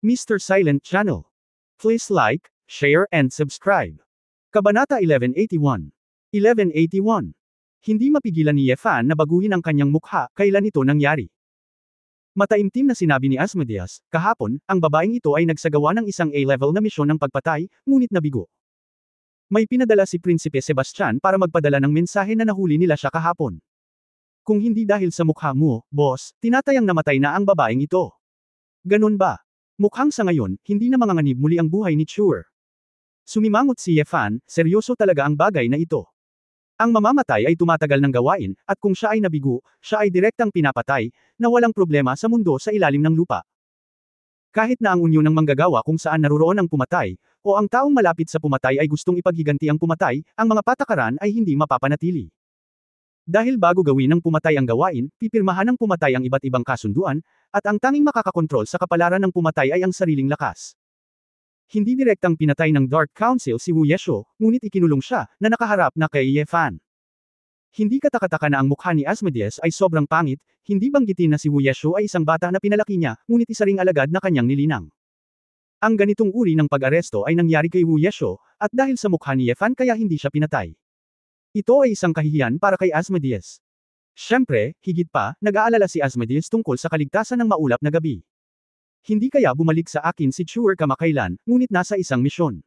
Mr. Silent Channel. Please like, share and subscribe. Kabanata 1181. 1181. Hindi mapigilan ni Yefan na baguhin ang kanyang mukha, kailan ito nangyari. Mataimtim na sinabi ni Asmodeus, kahapon, ang babaeng ito ay nagsagawa ng isang A-level na misyon ng pagpatay, ngunit nabigo. May pinadala si Prinsipe Sebastian para magpadala ng mensahe na nahuli nila siya kahapon. Kung hindi dahil sa mukha mo, boss, tinatayang namatay na ang babaeng ito. Ganun ba? Mukhang sa ngayon, hindi na manganganib muli ang buhay ni Chur. Sumimangot si Yefan, seryoso talaga ang bagay na ito. Ang mamamatay ay tumatagal ng gawain, at kung siya ay nabigo, siya ay direktang pinapatay, na walang problema sa mundo sa ilalim ng lupa. Kahit na ang unyon ng manggagawa kung saan naruroon ang pumatay, o ang taong malapit sa pumatay ay gustong ipaghiganti ang pumatay, ang mga patakaran ay hindi mapapanatili. Dahil bago gawin ng pumatay ang gawain, pipirmahan ng pumatay ang iba't ibang kasunduan, at ang tanging makakakontrol sa kapalaran ng pumatay ay ang sariling lakas. Hindi direktang pinatay ng Dark Council si Wu Yeshuo, ngunit ikinulong siya, na nakaharap na kay Yefan. Hindi katakataka na ang mukha ni Asmodeus ay sobrang pangit, hindi banggitin na si Wu Yeshuo ay isang bata na pinalaki niya, ngunit isa ring alagad na kanyang nilinang. Ang ganitong uri ng pag-aresto ay nangyari kay Wu Yeshuo, at dahil sa mukha ni Yefan kaya hindi siya pinatay. Ito ay isang kahihiyan para kay Asmodeus. Siyempre, higit pa, nag-aalala si Asmodeus tungkol sa kaligtasan ng maulap na gabi. Hindi kaya bumalik sa akin si Chur kamakailan, ngunit nasa isang misyon.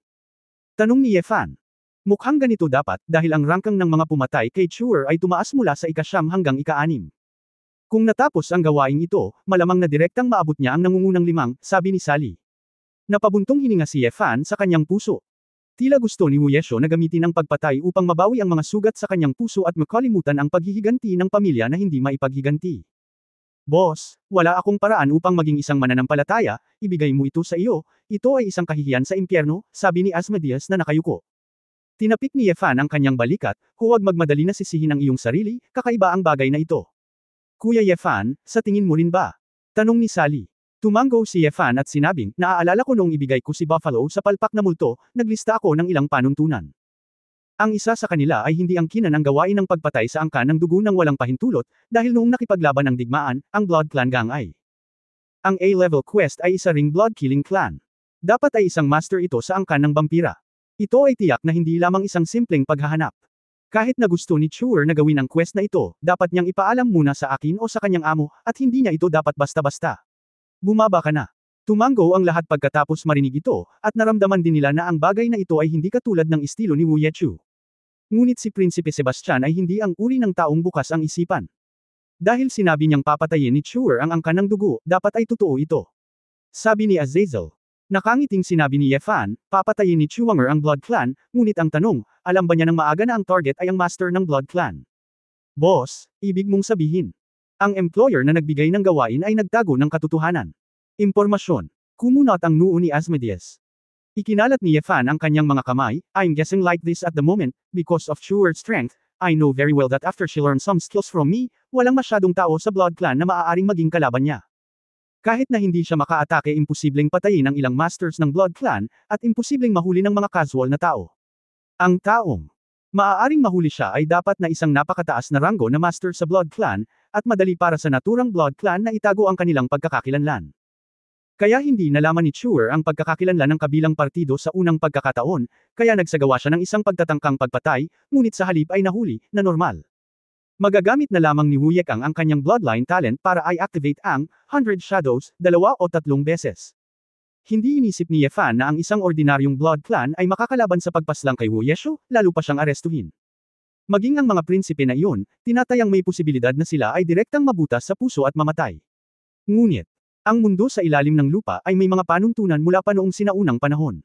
Tanong ni Yefan. Mukhang ganito dapat, dahil ang rangkang ng mga pumatay kay Chur ay tumaas mula sa ika-9 hanggang ika-6. Kung natapos ang gawaing ito, malamang na direktang maabot niya ang nangungunang 5, sabi ni Sally. Napabuntong hininga si Yefan sa kanyang puso. Tila gusto ni Wu Yeshuo na gamitin ang pagpatay upang mabawi ang mga sugat sa kanyang puso at makalimutan ang paghihiganti ng pamilya na hindi maipaghiganti. Boss, wala akong paraan upang maging isang mananampalataya, ibigay mo ito sa iyo, ito ay isang kahihiyan sa impyerno, sabi ni Asmodeus na nakayuko. Tinapik ni Yefan ang kanyang balikat, huwag magmadali na sisihin ang iyong sarili, kakaiba ang bagay na ito. Kuya Yefan, sa tingin mo rin ba? Tanong ni Sally. Tumango si Yefan at sinabing, naaalala ko noong ibigay ko si Buffalo sa palpak na multo, naglista ako ng ilang panuntunan. Ang isa sa kanila ay hindi angkinan ang gawain ng pagpatay sa angkan ng dugo ng walang pahintulot, dahil noong nakipaglaban ang digmaan, ang Blood Clan Gang ay. Ang A-level quest ay isa ring Blood Killing Clan. Dapat ay isang master ito sa angkan ng vampira. Ito ay tiyak na hindi lamang isang simpleng paghahanap. Kahit na gusto ni Chur na gawin ang quest na ito, dapat niyang ipaalam muna sa akin o sa kanyang amo, at hindi niya ito dapat basta-basta. Bumaba ka na. Tumango ang lahat pagkatapos marinig ito, at naramdaman din nila na ang bagay na ito ay hindi katulad ng estilo ni Wu Yeshuo. Ngunit si Prinsipe Sebastian ay hindi ang uri ng taong bukas ang isipan. Dahil sinabi niyang papatayin ni Chur ang angkan ng dugo, dapat ay totoo ito. Sabi ni Azazel. Nakangiting sinabi ni Yefan, papatayin ni Chuanger ang Blood Clan, ngunit ang tanong, alam ba niya ng maaga na ang target ay ang master ng Blood Clan? Boss, ibig mong sabihin. Ang employer na nagbigay ng gawain ay nagtago ng katotohanan. Impormasyon. Kumunot ang noo ni Asmodeus. Ikinalat ni Yefan ang kanyang mga kamay, I'm guessing like this at the moment, because of Chur's strength, I know very well that after she learned some skills from me, walang masyadong tao sa Blood Clan na maaaring maging kalaban niya. Kahit na hindi siya makaatake, imposibleng patayin ang ilang masters ng Blood Clan, at imposibleng mahuli ng mga casual na tao. Ang taong maaaring mahuli siya ay dapat na isang napakataas na ranggo na master sa Blood Clan, at madali para sa naturang Blood Clan na itago ang kanilang pagkakakilanlan. Kaya hindi nalaman ni Chur ang pagkakakilanlan ng kabilang partido sa unang pagkakataon, kaya nagsagawa siya ng isang pagtatangkang pagpatay, ngunit sa halip ay nahuli, na normal. Magagamit na lamang ni Wu Yekang ang kanyang bloodline talent para i-activate ang 100 Shadows, 2 o 3 beses. Hindi inisip ni Yefan na ang isang ordinaryong Blood Clan ay makakalaban sa pagpaslang kay Wu Yeshuo, lalo pa siyang arestuhin. Maging ang mga prinsipe na iyon, tinatayang may posibilidad na sila ay direktang mabutas sa puso at mamatay. Ngunit, ang mundo sa ilalim ng lupa ay may mga panuntunan mula pa noong sinaunang panahon.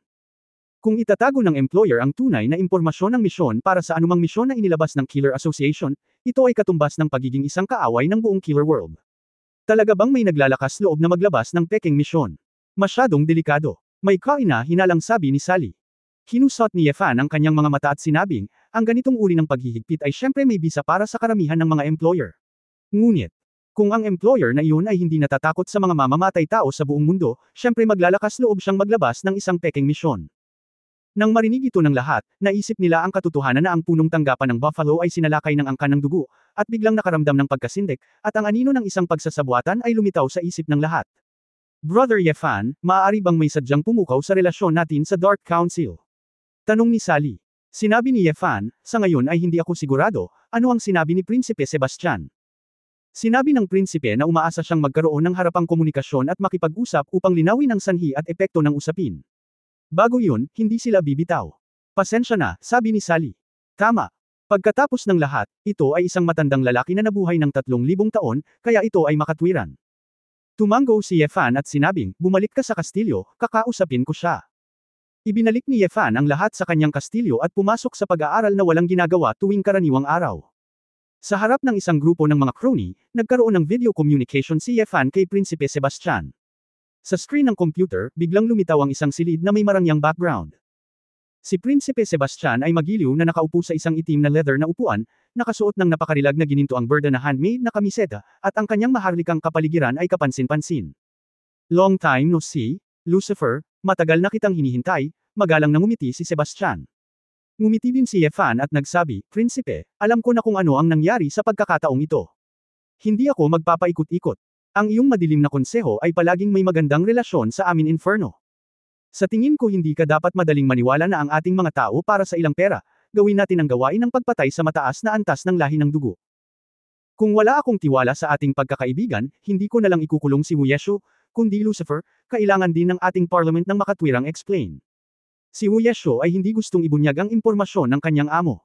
Kung itatago ng employer ang tunay na impormasyon ng misyon para sa anumang misyon na inilabas ng Killer Association, ito ay katumbas ng pagiging isang kaaway ng buong Killer World. Talaga bang may naglalakas loob na maglabas ng peking misyon? Masyadong delikado. May kaina-hinalang sabi ni Sally. Hinusot ni Yefan ang kanyang mga mata at sinabing, ang ganitong uri ng paghihigpit ay syempre may bisa para sa karamihan ng mga employer. Ngunit, kung ang employer na iyon ay hindi natatakot sa mga mamamatay tao sa buong mundo, syempre maglalakas loob siyang maglabas ng isang peking misyon. Nang marinig ito ng lahat, naisip nila ang katotohanan na ang punong tanggapan ng Buffalo ay sinalakay ng angkan ng dugo, at biglang nakaramdam ng pagkasindik, at ang anino ng isang pagsasabuatan ay lumitaw sa isip ng lahat. Brother Yefan, maaari bang may sadyang pumukaw sa relasyon natin sa Dark Council? Tanong ni Sally. Sinabi ni Yefan, sa ngayon ay hindi ako sigurado, ano ang sinabi ni Prinsipe Sebastian. Sinabi ng prinsipe na umaasa siyang magkaroon ng harapang komunikasyon at makipag-usap upang linawin ang sanhi at epekto ng usapin. Bago yun, hindi sila bibitaw. Pasensya na, sabi ni Sally. Tama. Pagkatapos ng lahat, ito ay isang matandang lalaki na nabuhay ng 3,000 taon, kaya ito ay makatwiran. Tumango si Yefan at sinabing, bumalik ka sa kastilyo, kakausapin ko siya. Ibinalik ni Yefan ang lahat sa kanyang kastilyo at pumasok sa pag-aaral na walang ginagawa tuwing karaniwang araw. Sa harap ng isang grupo ng mga crony, nagkaroon ng video communication si Yefan kay Prinsipe Sebastian. Sa screen ng computer, biglang lumitaw ang isang silid na may marangyang background. Si Prinsipe Sebastian ay magiliw na nakaupo sa isang itim na leather na upuan, nakasuot ng napakarilag na gininto ang berda na handmade na kamiseta, at ang kanyang maharlikang kapaligiran ay kapansin-pansin. Long time no see, Lucifer, matagal na kitang hinihintay, magalang na ngumiti si Sebastian. Ngumiti din si Yefan at nagsabi, Prinsipe, alam ko na kung ano ang nangyari sa pagkakataong ito. Hindi ako magpapaikot-ikot. Ang iyong madilim na konseho ay palaging may magandang relasyon sa amin inferno. Sa tingin ko hindi ka dapat madaling maniwala na ang ating mga tao para sa ilang pera, gawin natin ang gawain ng pagpatay sa mataas na antas ng lahi ng dugo. Kung wala akong tiwala sa ating pagkakaibigan, hindi ko nalang ikukulong si Wuyesho, kundi Lucifer, kailangan din ng ating parliament ng makatwirang explain. Si Wuyesho ay hindi gustong ibunyag ang impormasyon ng kanyang amo.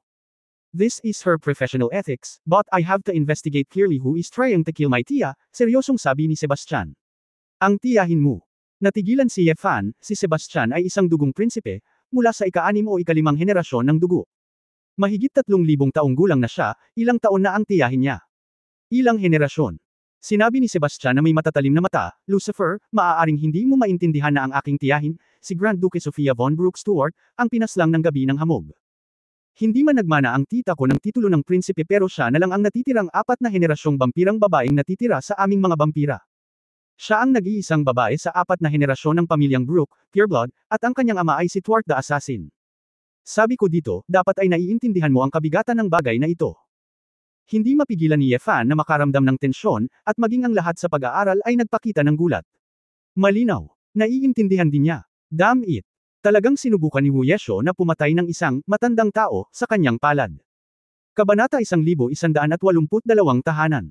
This is her professional ethics, but I have to investigate clearly who is trying to kill my tiya, seryosong sabi ni Sebastian. Ang tiyahin mo. Natigilan si Yefan, si Sebastian ay isang dugong prinsipe, mula sa ika-6 o ika-5 henerasyon ng dugo. Mahigit 3,000 taong gulang na siya, ilang taon na ang tiyahin niya. Ilang henerasyon. Sinabi ni Sebastian na may matatalim na mata, Lucifer, maaaring hindi mo maintindihan na ang aking tiyahin, si Grand Duke Sofia von Brook Stuart, ang pinaslang ng gabi ng hamog. Hindi man nagmana ang tita ko ng titulo ng prinsipe pero siya na lang ang natitirang 4 na henerasyong bampirang babaeng natitira sa aming mga bampira. Siya ang nag-iisang babae sa 4 na henerasyon ng pamilyang Brook, Pureblood, at ang kanyang ama ay si Tuart the Assassin. Sabi ko dito, dapat ay naiintindihan mo ang kabigatan ng bagay na ito. Hindi mapigilan ni Yefan na makaramdam ng tensyon, at maging ang lahat sa pag-aaral ay nagpakita ng gulat. Malinaw. Naiintindihan din niya. Damn it. Talagang sinubukan ni Wuyesho na pumatay ng isang matandang tao sa kanyang palad. Kabanata 1182 Tahanan.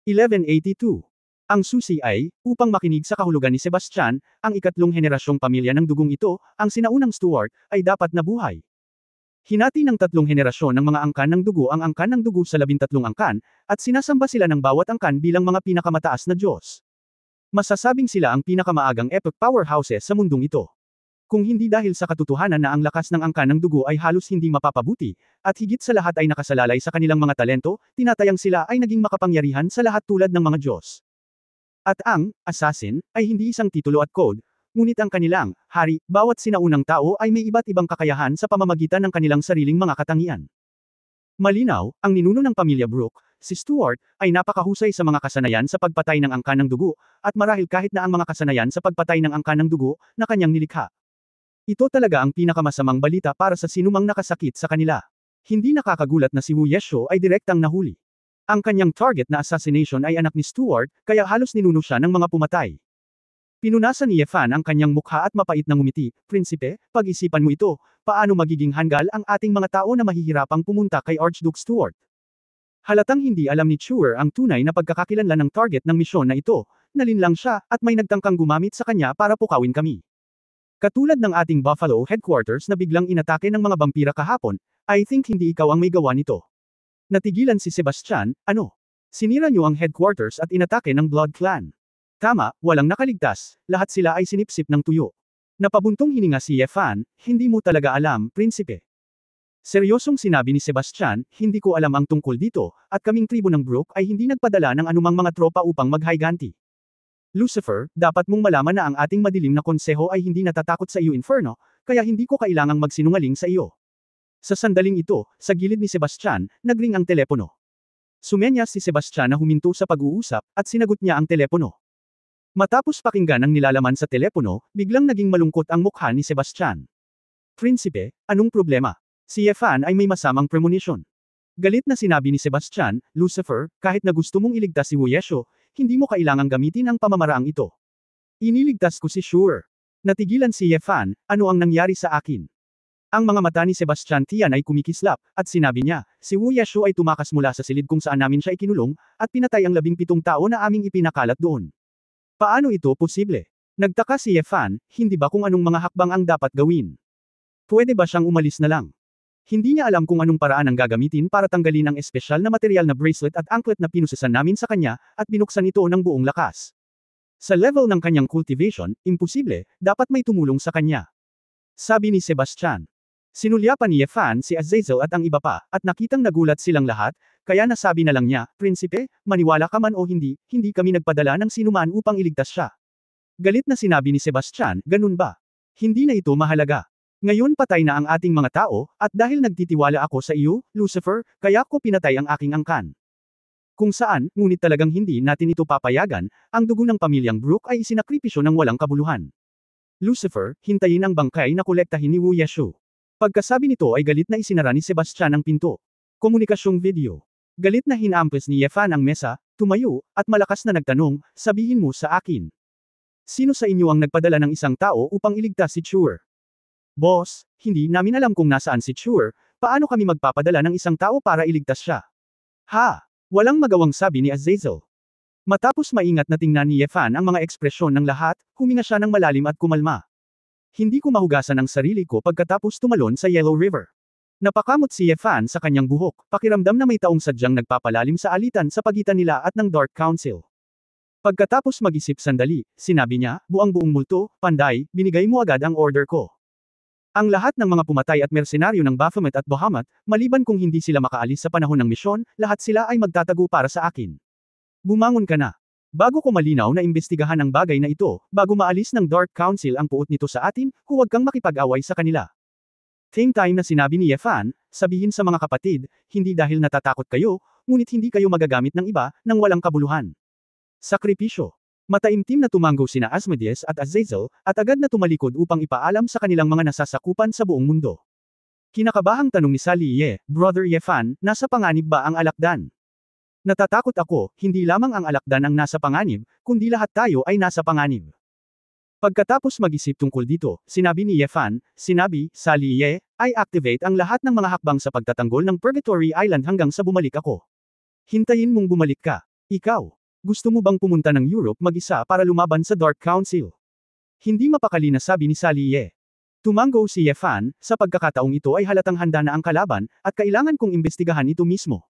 1182. Ang susi ay, upang makinig sa kahulugan ni Sebastian, ang ikatlong henerasyong pamilya ng dugong ito, ang sinaunang Stuart, ay dapat nabuhay. Hinati ng 3 henerasyon ng mga angkan ng dugo ang angkan ng dugo sa 13 angkan, at sinasamba sila ng bawat angkan bilang mga pinakamataas na Diyos. Masasabing sila ang pinakamaagang epic powerhouses sa mundong ito. Kung hindi dahil sa katotohanan na ang lakas ng angkan ng dugo ay halos hindi mapapabuti, at higit sa lahat ay nakasalalay sa kanilang mga talento, tinatayang sila ay naging makapangyarihan sa lahat tulad ng mga Diyos. At ang assassin ay hindi isang titulo at code, ngunit ang kanilang hari, bawat sinaunang tao ay may iba't ibang kakayahan sa pamamagitan ng kanilang sariling mga katangian. Malinaw, ang ninuno ng pamilya Brook, si Stuart, ay napakahusay sa mga kasanayan sa pagpatay ng angkan ng dugo, at marahil kahit na ang mga kasanayan sa pagpatay ng angkan ng dugo, na kanyang nilikha. Ito talaga ang pinakamasamang balita para sa sinumang nakasakit sa kanila. Hindi nakakagulat na si Wuyesho ay direktang nahuli. Ang kanyang target na assassination ay anak ni Stuart, kaya halos ninuno siya ng mga pumatay. Pinunasan ni Yefan ang kanyang mukha at mapait na ngumiti, Prinsipe, pag-isipan mo ito, paano magiging hanggal ang ating mga tao na mahihirapang pumunta kay Archduke Stuart. Halatang hindi alam ni Chewer ang tunay na pagkakakilanlan ng target ng misyon na ito, nalinlang siya, at may nagtangkang gumamit sa kanya para pukawin kami. Katulad ng ating Buffalo headquarters na biglang inatake ng mga vampira kahapon, I think hindi ikaw ang may gawa nito. Natigilan si Sebastian, ano? Sinira niyo ang headquarters at inatake ng Blood Clan. Tama, walang nakaligtas, lahat sila ay sinipsip ng tuyo. Napabuntong hininga si Yefan, hindi mo talaga alam, Prinsipe. Seryosong sinabi ni Sebastian, hindi ko alam ang tungkol dito, at kaming tribo ng Brook ay hindi nagpadala ng anumang mga tropa upang maghayganti. Lucifer, dapat mong malaman na ang ating madilim na konseho ay hindi natatakot sa iyo inferno, kaya hindi ko kailangang magsinungaling sa iyo. Sa sandaling ito, sa gilid ni Sebastian, nagring ang telepono. Sumenyas si Sebastian na huminto sa pag-uusap, at sinagot niya ang telepono. Matapos pakinggan ang nilalaman sa telepono, biglang naging malungkot ang mukha ni Sebastian. Prinsipe, anong problema? Si Yefan ay may masamang premonition. Galit na sinabi ni Sebastian, Lucifer, kahit na gusto mong iligtas si Wuyesho, hindi mo kailangang gamitin ang pamamaraang ito. Iniligtas ko si Shure. Natigilan si Yefan, ano ang nangyari sa akin? Ang mga mata ni Sebastian Tian ay kumikislap, at sinabi niya, si Wu Yashu ay tumakas mula sa silid kung saan namin siya ikinulong, at pinatay ang 17 tao na aming ipinakalat doon. Paano ito posible? Nagtaka si Yefan, hindi ba kung anong mga hakbang ang dapat gawin? Pwede ba siyang umalis na lang? Hindi niya alam kung anong paraan ang gagamitin para tanggalin ang espesyal na material na bracelet at anklet na pinusesan namin sa kanya, at binuksan ito ng buong lakas. Sa level ng kanyang cultivation, imposible, dapat may tumulong sa kanya. Sabi ni Sebastian. Sinulyapan ni Yefan si Azazel at ang iba pa, at nakitang nagulat silang lahat, kaya nasabi na lang niya, Prinsipe, maniwala ka man o hindi, hindi kami nagpadala ng sinuman upang iligtas siya. Galit na sinabi ni Sebastian, ganun ba? Hindi na ito mahalaga. Ngayon patay na ang ating mga tao, at dahil nagtitiwala ako sa iyo, Lucifer, kaya ko pinatay ang aking angkan. Kung saan, ngunit talagang hindi natin ito papayagan, ang dugo ng pamilyang Brook ay isinakripisyo ng walang kabuluhan. Lucifer, hintayin ang bangkay na kolektahin ni Wu Yashu. Pagkasabi nito ay galit na isinara ni Sebastian ang pinto. Komunikasyong video. Galit na hinampes ni Yefan ang mesa, tumayo, at malakas na nagtanong, sabihin mo sa akin. Sino sa inyo ang nagpadala ng isang tao upang iligtas si Shure? Boss, hindi namin alam kung nasaan si Shure, paano kami magpapadala ng isang tao para iligtas siya? Ha! Walang magawang sabi ni Azazel. Matapos maingat na tingnan ni Yefan ang mga ekspresyon ng lahat, huminga siya ng malalim at kumalma. Hindi ko mahugasan ang sarili ko pagkatapos tumalon sa Yellow River. Napakamot si Yefan sa kanyang buhok, pakiramdam na may taong sadyang nagpapalalim sa alitan sa pagitan nila at ng Dark Council. Pagkatapos mag-isip sandali, sinabi niya, buong multo, Panday, binigay mo agad ang order ko. Ang lahat ng mga pumatay at mersenaryo ng Baphomet at Bahamut, maliban kung hindi sila makaalis sa panahon ng misyon, lahat sila ay magtatago para sa akin. Bumangon ka na. Bago ko malinaw na imbestigahan ang bagay na ito, bago maalis ng Dark Council ang puot nito sa atin, huwag kang makipag-away sa kanila. Same time na sinabi ni Yefan, sabihin sa mga kapatid, hindi dahil natatakot kayo, ngunit hindi kayo magagamit ng iba, nang walang kabuluhan. Sakripisyo. Mataimtim na tumanggo sina Asmodeus at Azazel, at agad na tumalikod upang ipaalam sa kanilang mga nasasakupan sa buong mundo. Kinakabahang tanong ni Sally Ye, Brother Yefan, nasa panganib ba ang alakdan? Natatakot ako, hindi lamang ang alakdan ang nasa panganib, kundi lahat tayo ay nasa panganib. Pagkatapos mag-isip tungkol dito, sinabi ni Yefan, Sally Ye, I activate ang lahat ng mga hakbang sa pagtatanggol ng Purgatory Island hanggang sa bumalik ako. Hintayin mong bumalik ka. Ikaw. Gusto mo bang pumunta ng Europe mag-isa para lumaban sa Dark Council? Hindi mapakali na sabi ni Sally Ye. Tumanggo si Yefan, sa pagkakataong ito ay halatang handa na ang kalaban, at kailangan kong imbestigahan ito mismo.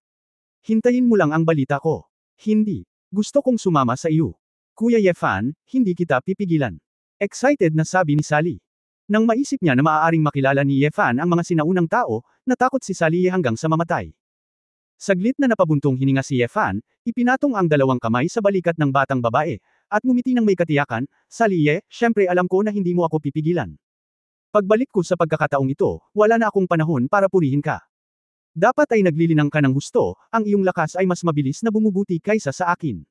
Hintayin mo lang ang balita ko. Hindi. Gusto kong sumama sa iyo. Kuya Yefan, hindi kita pipigilan. Excited na sabi ni Sally. Nang maisip niya na maaaring makilala ni Yefan ang mga sinaunang tao, natakot si Sally Ye hanggang sa mamatay. Saglit na napabuntong hininga si Yefan, ipinatong ang dalawang kamay sa balikat ng batang babae, at ngumiti ng may katiyakan, Sally Ye, syempre alam ko na hindi mo ako pipigilan. Pagbalik ko sa pagkakataong ito, wala na akong panahon para purihin ka. Dapat ay naglilinang ka ng gusto, ang iyong lakas ay mas mabilis na bumubuti kaysa sa akin.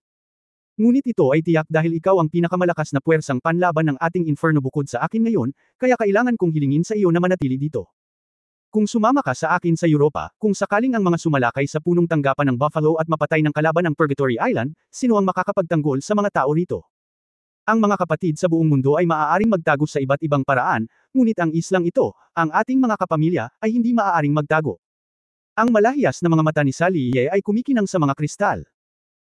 Ngunit ito ay tiyak dahil ikaw ang pinakamalakas na puwersang panlaban ng ating inferno bukod sa akin ngayon, kaya kailangan kong hilingin sa iyo na manatili dito. Kung sumama ka sa akin sa Europa, kung sakaling ang mga sumalakay sa punong tanggapan ng Buffalo at mapatay ng kalaban ng Purgatory Island, sino ang makakapagtanggol sa mga tao rito? Ang mga kapatid sa buong mundo ay maaaring magtago sa iba't ibang paraan, ngunit ang islang ito, ang ating mga kapamilya, ay hindi maaaring magtago. Ang malahiyas na mga mata ni Sally Ye ay kumikinang sa mga kristal.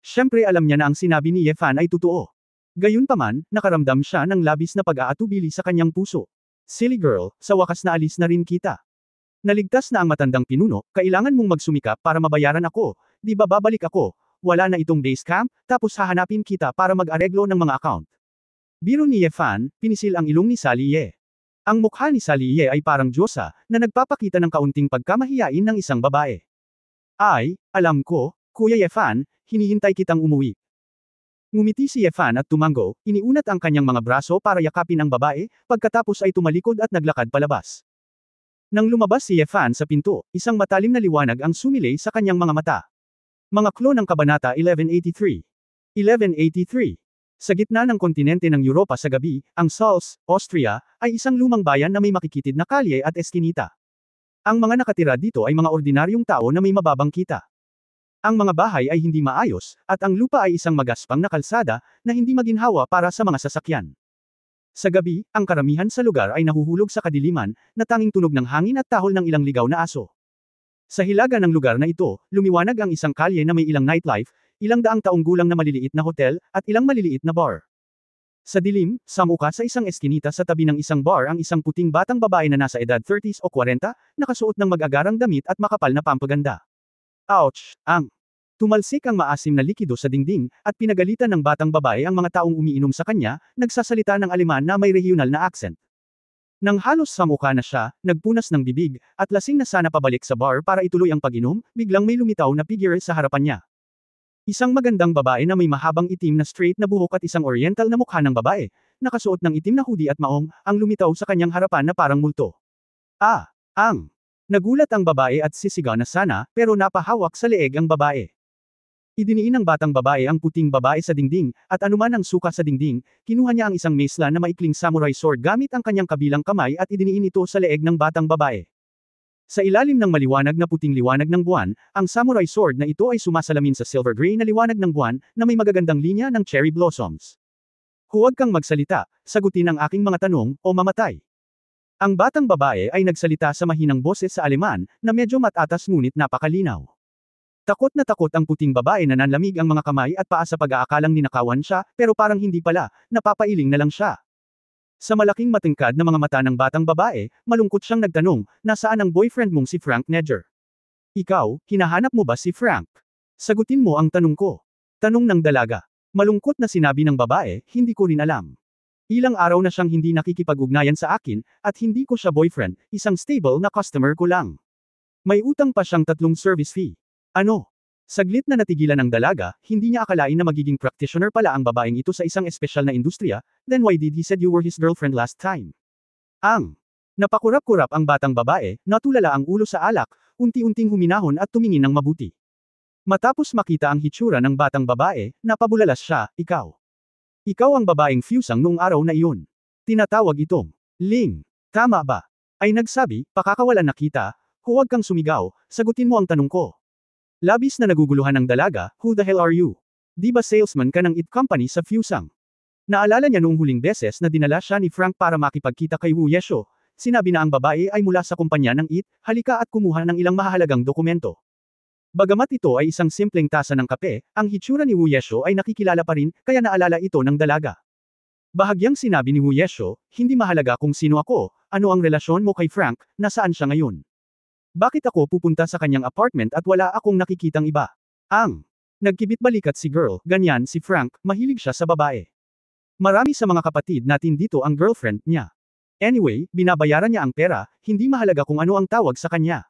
Siyempre alam niya na ang sinabi ni Yefan ay totoo. Gayunpaman, nakaramdam siya ng labis na pag-aatubili sa kanyang puso. Silly girl, sa wakas na alis na rin kita. Naligtas na ang matandang pinuno, kailangan mong magsumikap para mabayaran ako, di ba babalik ako, wala na itong base camp, tapos hahanapin kita para mag-areglo ng mga account. Biro ni Yefan, pinisil ang ilong ni Sally Ye. Ang mukha ni Sally Ye ay parang diyosa, na nagpapakita ng kaunting pagkamahiyain ng isang babae. Ay, alam ko, Kuya Yefan, hinihintay kitang umuwi. Ngumiti si Yefan at tumanggo, iniunat ang kanyang mga braso para yakapin ang babae, pagkatapos ay tumalikod at naglakad palabas. Nang lumabas si Yefan sa pinto, isang matalim na liwanag ang sumilay sa kanyang mga mata. Mga klo ng Kabanata 1183. 1183. Sa gitna ng kontinente ng Europa sa gabi, ang Sals, Austria, ay isang lumang bayan na may makikitid na kalye at eskinita. Ang mga nakatira dito ay mga ordinaryong tao na may mababang kita. Ang mga bahay ay hindi maayos, at ang lupa ay isang magaspang na kalsada, na hindi maginhawa para sa mga sasakyan. Sa gabi, ang karamihan sa lugar ay nahuhulog sa kadiliman, na tanging tunog ng hangin at tahol ng ilang ligaw na aso. Sa hilaga ng lugar na ito, lumiwanag ang isang kalye na may ilang nightlife, ilang daang taong gulang na maliliit na hotel, at ilang maliliit na bar. Sa dilim, samuka sa isang eskinita sa tabi ng isang bar ang isang puting batang babae na nasa edad 30s o 40, nakasuot ng mag-agarang damit at makapal na pampaganda. Ouch! Tumalsik ang maasim na likido sa dingding, at pinagalitan ng batang babae ang mga taong umiinom sa kanya, nagsasalita ng Aleman na may regional na accent. Nang halos samuka na siya, nagpunas ng bibig, at lasing na sana pabalik sa bar para ituloy ang pag-inom, biglang may lumitaw na figure sa harapan niya. Isang magandang babae na may mahabang itim na straight na buhok at isang oriental na mukha ng babae, nakasuot ng itim na hoodie at maong, ang lumitaw sa kanyang harapan na parang multo. Nagulat ang babae at sisigaw na sana, pero napahawak sa leeg ang babae. Idiniin ng batang babae ang puting babae sa dingding, at anuman ang suka sa dingding, kinuha niya ang isang mesla na maikling samurai sword gamit ang kanyang kabilang kamay at idiniin ito sa leeg ng batang babae. Sa ilalim ng maliwanag na puting liwanag ng buwan, ang samurai sword na ito ay sumasalamin sa silver gray na liwanag ng buwan, na may magagandang linya ng cherry blossoms. Huwag kang magsalita, sagutin ang aking mga tanong, o mamatay. Ang batang babae ay nagsalita sa mahinang boses sa Aleman, na medyo matatas ngunit napakalinaw. Takot na takot ang puting babae na nanlamig ang mga kamay at paa sa pag-aakalang ninakawan siya, pero parang hindi pala, napapailing na lang siya. Sa malaking matingkad na mga mata ng batang babae, malungkot siyang nagtanong, nasaan ang boyfriend mong si Frank Nedger? Ikaw, hinahanap mo ba si Frank? Sagutin mo ang tanong ko. Tanong ng dalaga. Malungkot na sinabi ng babae, hindi ko rin alam. Ilang araw na siyang hindi nakikipag-ugnayan sa akin, at hindi ko siya boyfriend, isang stable na customer ko lang. May utang pa siyang 3 service fee. Ano? Saglit na natigilan ng dalaga, hindi niya akalain na magiging practitioner pala ang babaeng ito sa isang espesyal na industriya, then why did he said you were his girlfriend last time? Napakurap-kurap ang batang babae, natulala ang ulo sa alak, unti-unting huminahon at tumingin ng mabuti. Matapos makita ang hitsura ng batang babae, napabulalas siya, ikaw. Ikaw ang babaeng fusang noong araw na iyon. Tinatawag itong Ling. Tama ba? Ay nagsabi, pakakawalan na kita, huwag kang sumigaw, sagutin mo ang tanong ko. Labis na naguguluhan ng dalaga, who the hell are you? Di ba salesman ka ng IT company sa Fusang? Naalala niya noong huling beses na dinala siya ni Frank para makipagkita kay Wu Yesho, sinabi na ang babae ay mula sa kumpanya ng IT, halika at kumuha ng ilang mahalagang dokumento. Bagamat ito ay isang simpleng tasa ng kape, ang hitsura ni Wu Yesho ay nakikilala pa rin, kaya naalala ito ng dalaga. Bahagyang sinabi ni Wu Yesho, hindi mahalaga kung sino ako, ano ang relasyon mo kay Frank, nasaan siya ngayon? Bakit ako pupunta sa kanyang apartment at wala akong nakikitang iba? Nagkibit balikat si girl, ganyan si Frank, mahilig siya sa babae. Marami sa mga kapatid natin dito ang girlfriend niya. Anyway, binabayaran niya ang pera, hindi mahalaga kung ano ang tawag sa kanya.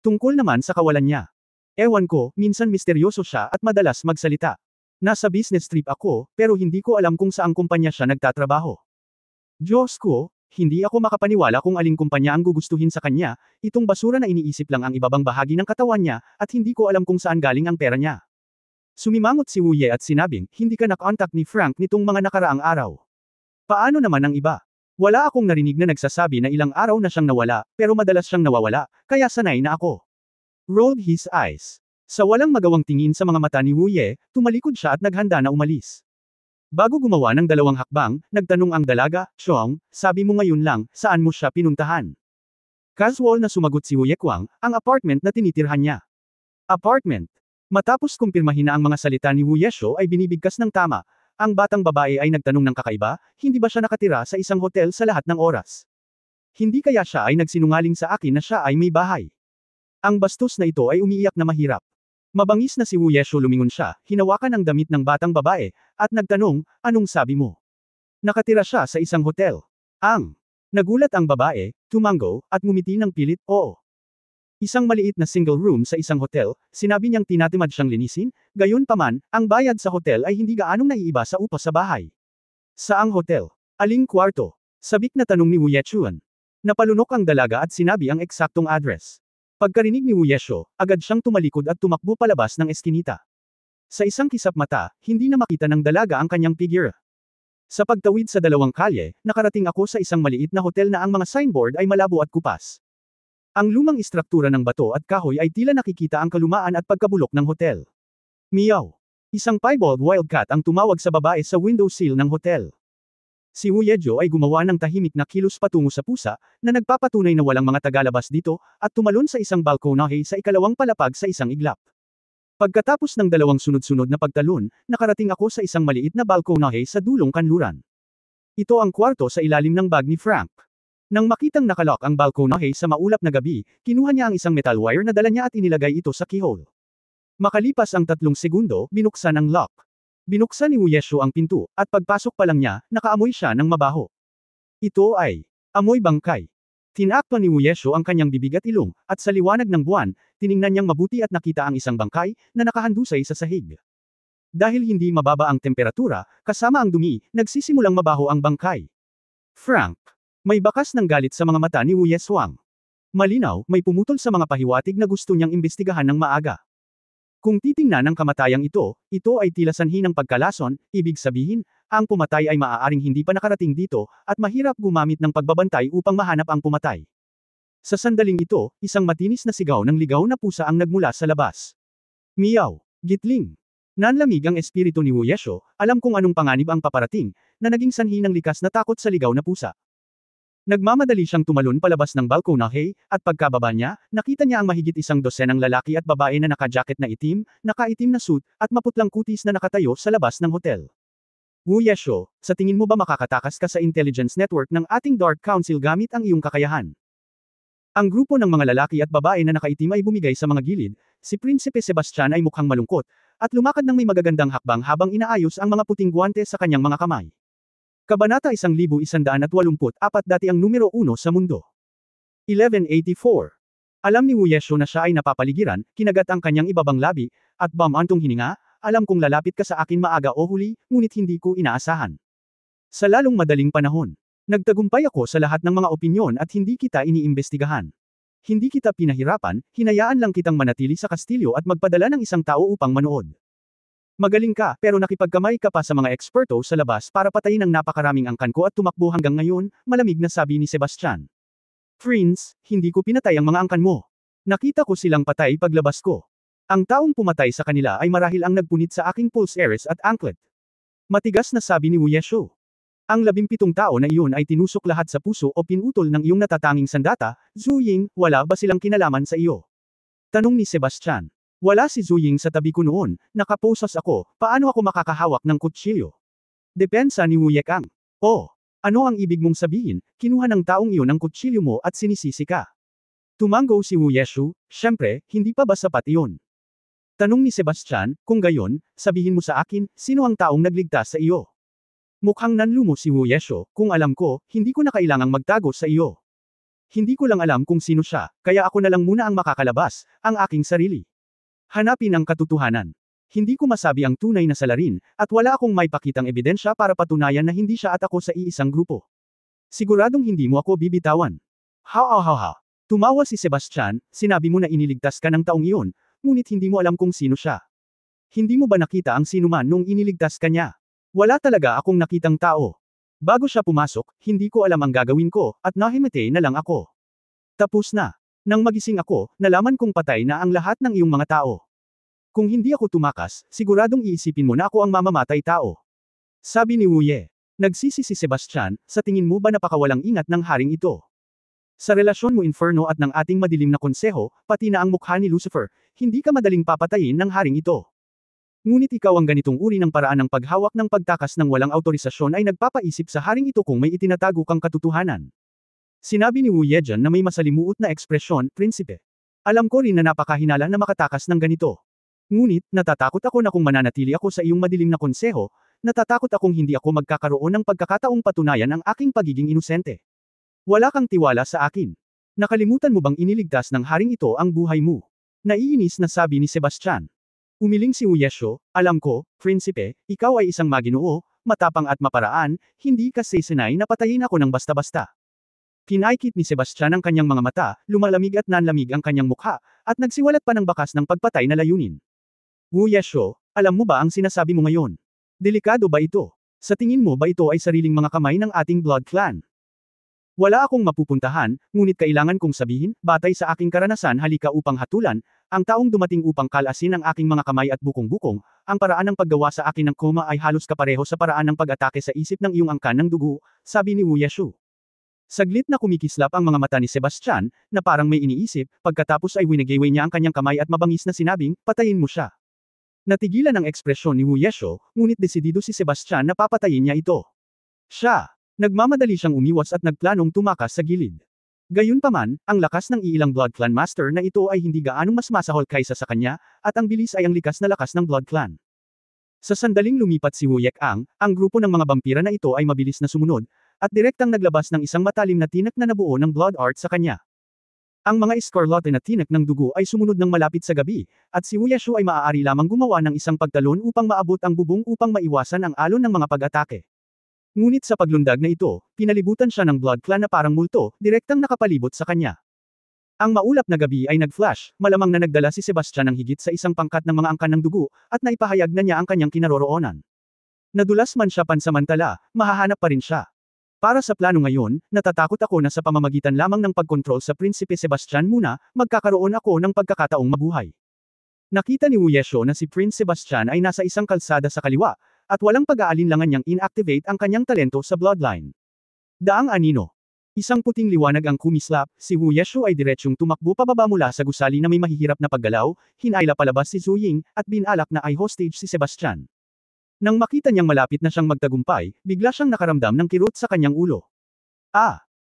Tungkol naman sa kawalan niya. Ewan ko, minsan misteryoso siya at madalas magsalita. Nasa business trip ako, pero hindi ko alam kung saang kumpanya siya nagtatrabaho. Diyos ko, hindi ako makapaniwala kung aling kumpanya ang gugustuhin sa kanya, itong basura na iniisip lang ang ibabang bahagi ng katawan niya, at hindi ko alam kung saan galing ang pera niya. Sumimangot si Wu Ye at sinabing, hindi ka na-contact ni Frank nitong mga nakaraang araw. Paano naman ang iba? Wala akong narinig na nagsasabi na ilang araw na siyang nawala, pero madalas siyang nawawala, kaya sanay na ako. Rolled his eyes. Sa walang magawang tingin sa mga mata ni Wu Ye, tumalikod siya at naghanda na umalis. Bago gumawa ng 2 hakbang, nagtanong ang dalaga, Chong, sabi mo ngayon lang, saan mo siya pinuntahan? Casual na sumagot si Wu Yekwang, ang apartment na tinitirhan niya. Apartment. Matapos kumpirmahin na ang mga salita ni Wu Yesho ay binibigkas ng tama, ang batang babae ay nagtanong ng kakaiba, hindi ba siya nakatira sa isang hotel sa lahat ng oras? Hindi kaya siya ay nagsinungaling sa akin na siya ay may bahay? Ang bastos na ito ay umiiyak na mahirap. Mabangis na si Wu Yesho lumingon siya, hinawakan ang damit ng batang babae, at nagtanong, anong sabi mo? Nakatira siya sa isang hotel. Nagulat ang babae, tumango, at ngumiti ng pilit, oo. Isang maliit na single room sa isang hotel, sinabi niyang tinatimad siyang linisin, gayon paman, ang bayad sa hotel ay hindi gaanong naiiba sa upa sa bahay. Saang hotel? Aling kwarto? Sabik na tanong ni Wu Yechuan. Napalunok ang dalaga at sinabi ang eksaktong address. Pagkarinig ni Wu Yesho, agad siyang tumalikod at tumakbo palabas ng eskinita. Sa isang kisap mata, hindi na makita ng dalaga ang kanyang figure. Sa pagtawid sa 2 kalye, nakarating ako sa isang maliit na hotel na ang mga signboard ay malabo at kupas. Ang lumang istruktura ng bato at kahoy ay tila nakikita ang kalumaan at pagkabulok ng hotel. Meow. Isang piebald wildcat ang tumawag sa babae sa windowsill ng hotel. Si Wu Yejo ay gumawa ng tahimik na kilos patungo sa pusa, na nagpapatunay na walang mga tagalabas dito, at tumalon sa isang balkonahe sa ikalawang palapag sa isang iglap. Pagkatapos ng dalawang sunod-sunod na pagtalon, nakarating ako sa isang maliit na balkonahe sa dulong kanluran. Ito ang kwarto sa ilalim ng bag ni Frank. Nang makitang nakalock ang balkonahe sa maulap na gabi, kinuha niya ang isang metal wire na dala niya at inilagay ito sa keyhole. Makalipas ang 3 segundo, binuksan ang lock. Binuksan ni Wu Yeshu ang pinto, at pagpasok pa lang niya, nakaamoy siya ng mabaho. Ito ay amoy bangkay. Tinakpan ni Wu Yeshu ang kanyang bibig at ilong, at sa liwanag ng buwan, tiningnan niyang mabuti at nakita ang isang bangkay, na nakahandusay sa sahig. Dahil hindi mababa ang temperatura, kasama ang dumi, nagsisimulang mabaho ang bangkay. Frank. May bakas ng galit sa mga mata ni Wu Yeshuang. Malinaw, may pumutol sa mga pahiwatig na gusto niyang imbestigahan ng maaga. Kung titingnan ang kamatayang ito ay tila sanhi ng pagkalason, ibig sabihin, ang pumatay ay maaaring hindi pa nakarating dito, at mahirap gumamit ng pagbabantay upang mahanap ang pumatay. Sa sandaling ito, isang matinis na sigaw ng ligaw na pusa ang nagmula sa labas. Meow! Gitling! Nanlamig ang espiritu ni Wu Yeshu, alam kung anong panganib ang paparating, na naging sanhi ng likas na takot sa ligaw na pusa. Nagmamadali siyang tumalon palabas ng balkonahe, at pagkababa niya, nakita niya ang mahigit 100 lalaki at babae na naka-jacket na itim, nakaitim na suit, at maputlang kutis na nakatayo sa labas ng hotel. Wu Yeshu, sa tingin mo ba makakatakas ka sa intelligence network ng ating Dark Council gamit ang iyong kakayahan? Ang grupo ng mga lalaki at babae na nakaitim ay bumigay sa mga gilid, si Prinsipe Sebastian ay mukhang malungkot, at lumakad ng may magagandang hakbang habang inaayos ang mga puting guwante sa kanyang mga kamay. Kabanata 1184 dati ang numero 1 sa mundo. 1184. Alam ni Wu Yeshu na siya ay napapaligiran, kinagat ang kanyang ibabang labi, at bamantong hininga, alam kong lalapit ka sa akin maaga o huli, ngunit hindi ko inaasahan. Sa lalong madaling panahon, nagtagumpay ako sa lahat ng mga opinyon at hindi kita iniimbestigahan. Hindi kita pinahirapan, hinayaan lang kitang manatili sa kastilyo at magpadala ng isang tao upang manood. Magaling ka, pero nakipagkamay ka pa sa mga eksperto sa labas para patayin ang napakaraming angkan ko at tumakbo hanggang ngayon, malamig na sabi ni Sebastian. Prince, hindi ko pinatay ang mga angkan mo. Nakita ko silang patay paglabas ko. Ang taong pumatay sa kanila ay marahil ang nagpunit sa aking pulse eres at anklet. Matigas na sabi ni Wu Yeshu. Ang 17 tao na iyon ay tinusok lahat sa puso o pinutol ng iyong natatanging sandata, Zhu Ying, wala ba silang kinalaman sa iyo? Tanong ni Sebastian. Wala si Zhu Ying sa tabi ko noon, nakaposas ako, paano ako makakahawak ng kutsilyo? Depensa ni Wu Yekang. Oh, ano ang ibig mong sabihin, kinuha ng taong iyon ang kutsilyo mo at sinisisi ka? Tumango si Wu Yeshu, syempre, hindi pa ba sapat iyon? Tanong ni Sebastian, kung gayon, sabihin mo sa akin, sino ang taong nagligtas sa iyo? Mukhang nanlumo si Wu Yeshu, kung alam ko, hindi ko na kailangang magtago sa iyo. Hindi ko lang alam kung sino siya, kaya ako na lang muna ang makakalabas, ang aking sarili. Hanapin ang katotohanan. Hindi ko masabi ang tunay na salarin, at wala akong may pakitang ebidensya para patunayan na hindi siya at ako sa iisang grupo. Siguradong hindi mo ako bibitawan. Ha. Tumawa si Sebastian, sinabi mo na iniligtas ka ng taong iyon, ngunit hindi mo alam kung sino siya. Hindi mo ba nakita ang sinuman nung iniligtas ka niya? Wala talaga akong nakitang tao. Bago siya pumasok, hindi ko alam ang gagawin ko, at nahimete na lang ako. Tapos na. Nang magising ako, nalaman kong patay na ang lahat ng iyong mga tao. Kung hindi ako tumakas, siguradong iisipin mo na ako ang mamamatay tao. Sabi ni Wu Ye. Nagsisi si Sebastian, sa tingin mo ba napakawalang ingat ng haring ito? Sa relasyon mo Inferno at ng ating madilim na konseho, pati na ang mukha ni Lucifer, hindi ka madaling papatayin ng haring ito. Ngunit ikaw ang ganitong uri ng paraan ng paghawak ng pagtakas ng walang autorisasyon ay nagpapaisip sa haring ito kung may itinatago kang katotohanan. Sinabi ni Wu Yejan na may masalimuot na ekspresyon, Prinsipe. Alam ko rin na napakahinala na makatakas ng ganito. Ngunit, natatakot ako na kung mananatili ako sa iyong madilim na konseho, natatakot akong hindi ako magkakaroon ng pagkakataong patunayan ang aking pagiging inosente. Wala kang tiwala sa akin. Nakalimutan mo bang iniligtas ng haring ito ang buhay mo? Naiinis na sabi ni Sebastian. Umiling si Wu Yeshu, alam ko, Prinsipe, ikaw ay isang maginoo, matapang at maparaan, hindi ka sesenay na patayin ako ng basta-basta. Pinaikit ni Sebastian ang kanyang mga mata, lumalamig at nanlamig ang kanyang mukha, at nagsiwalat pa ng bakas ng pagpatay na layunin. Wu Yeshu, alam mo ba ang sinasabi mo ngayon? Delikado ba ito? Sa tingin mo ba ito ay sariling mga kamay ng ating blood clan? Wala akong mapupuntahan, ngunit kailangan kong sabihin, batay sa aking karanasan halika upang hatulan, ang taong dumating upang kalasin ang aking mga kamay at bukong-bukong, ang paraan ng paggawa sa akin ng koma ay halos kapareho sa paraan ng pag-atake sa isip ng iyong angkan ng dugo, sabi ni Wu Yeshu. Saglit na kumikislap ang mga mata ni Sebastian, na parang may iniisip, pagkatapos ay winagaway niya ang kanyang kamay at mabangis na sinabing, patayin mo siya. Natigilan ang ekspresyon ni Wu Yeshu, ngunit desidido si Sebastian na papatayin niya ito. Siya. Nagmamadali siyang umiwas at nagplanong tumakas sa gilid. Gayunpaman, ang lakas ng iilang Blood Clan Master na ito ay hindi gaanong mas masahol kaysa sa kanya, at ang bilis ay ang likas na lakas ng Blood Clan. Sa sandaling lumipat si Wu Yek'ang, ang grupo ng mga vampira na ito ay mabilis na sumunod, at direktang naglabas ng isang matalim na tinak na nabuo ng blood art sa kanya. Ang mga escarlate na tinak ng dugo ay sumunod ng malapit sa gabi, at si Wu Yeshu ay maaari lamang gumawa ng isang pagtalon upang maabot ang bubong upang maiwasan ang alon ng mga pag-atake. Ngunit sa paglundag na ito, pinalibutan siya ng Blood Clan na parang multo, direktang nakapalibot sa kanya. Ang maulap na gabi ay nag-flash, malamang na nagdala si Sebastian ng higit sa isang pangkat ng mga angkan ng dugo, at naipahayag na niya ang kanyang kinaroroonan. Nadulas man siya pansamantala, mahahanap pa rin siya. Para sa plano ngayon, natatakot ako na sa pamamagitan lamang ng pagkontrol sa Prinsipe Sebastian muna, magkakaroon ako ng pagkakataong mabuhay. Nakita ni Wu Yeshu na si Prince Sebastian ay nasa isang kalsada sa kaliwa, at walang pag-aalinlangan niyang inactivate ang kanyang talento sa bloodline. Daang anino. Isang puting liwanag ang kumislap, si Wu Yeshu ay diretsyong tumakbo pababa mula sa gusali na may mahihirap na paggalaw, hinayla palabas si Zhu Ying, at binalak na ay hostage si Sebastian. Nang makita niyang malapit na siyang magtagumpay, bigla siyang nakaramdam ng kirot sa kanyang ulo.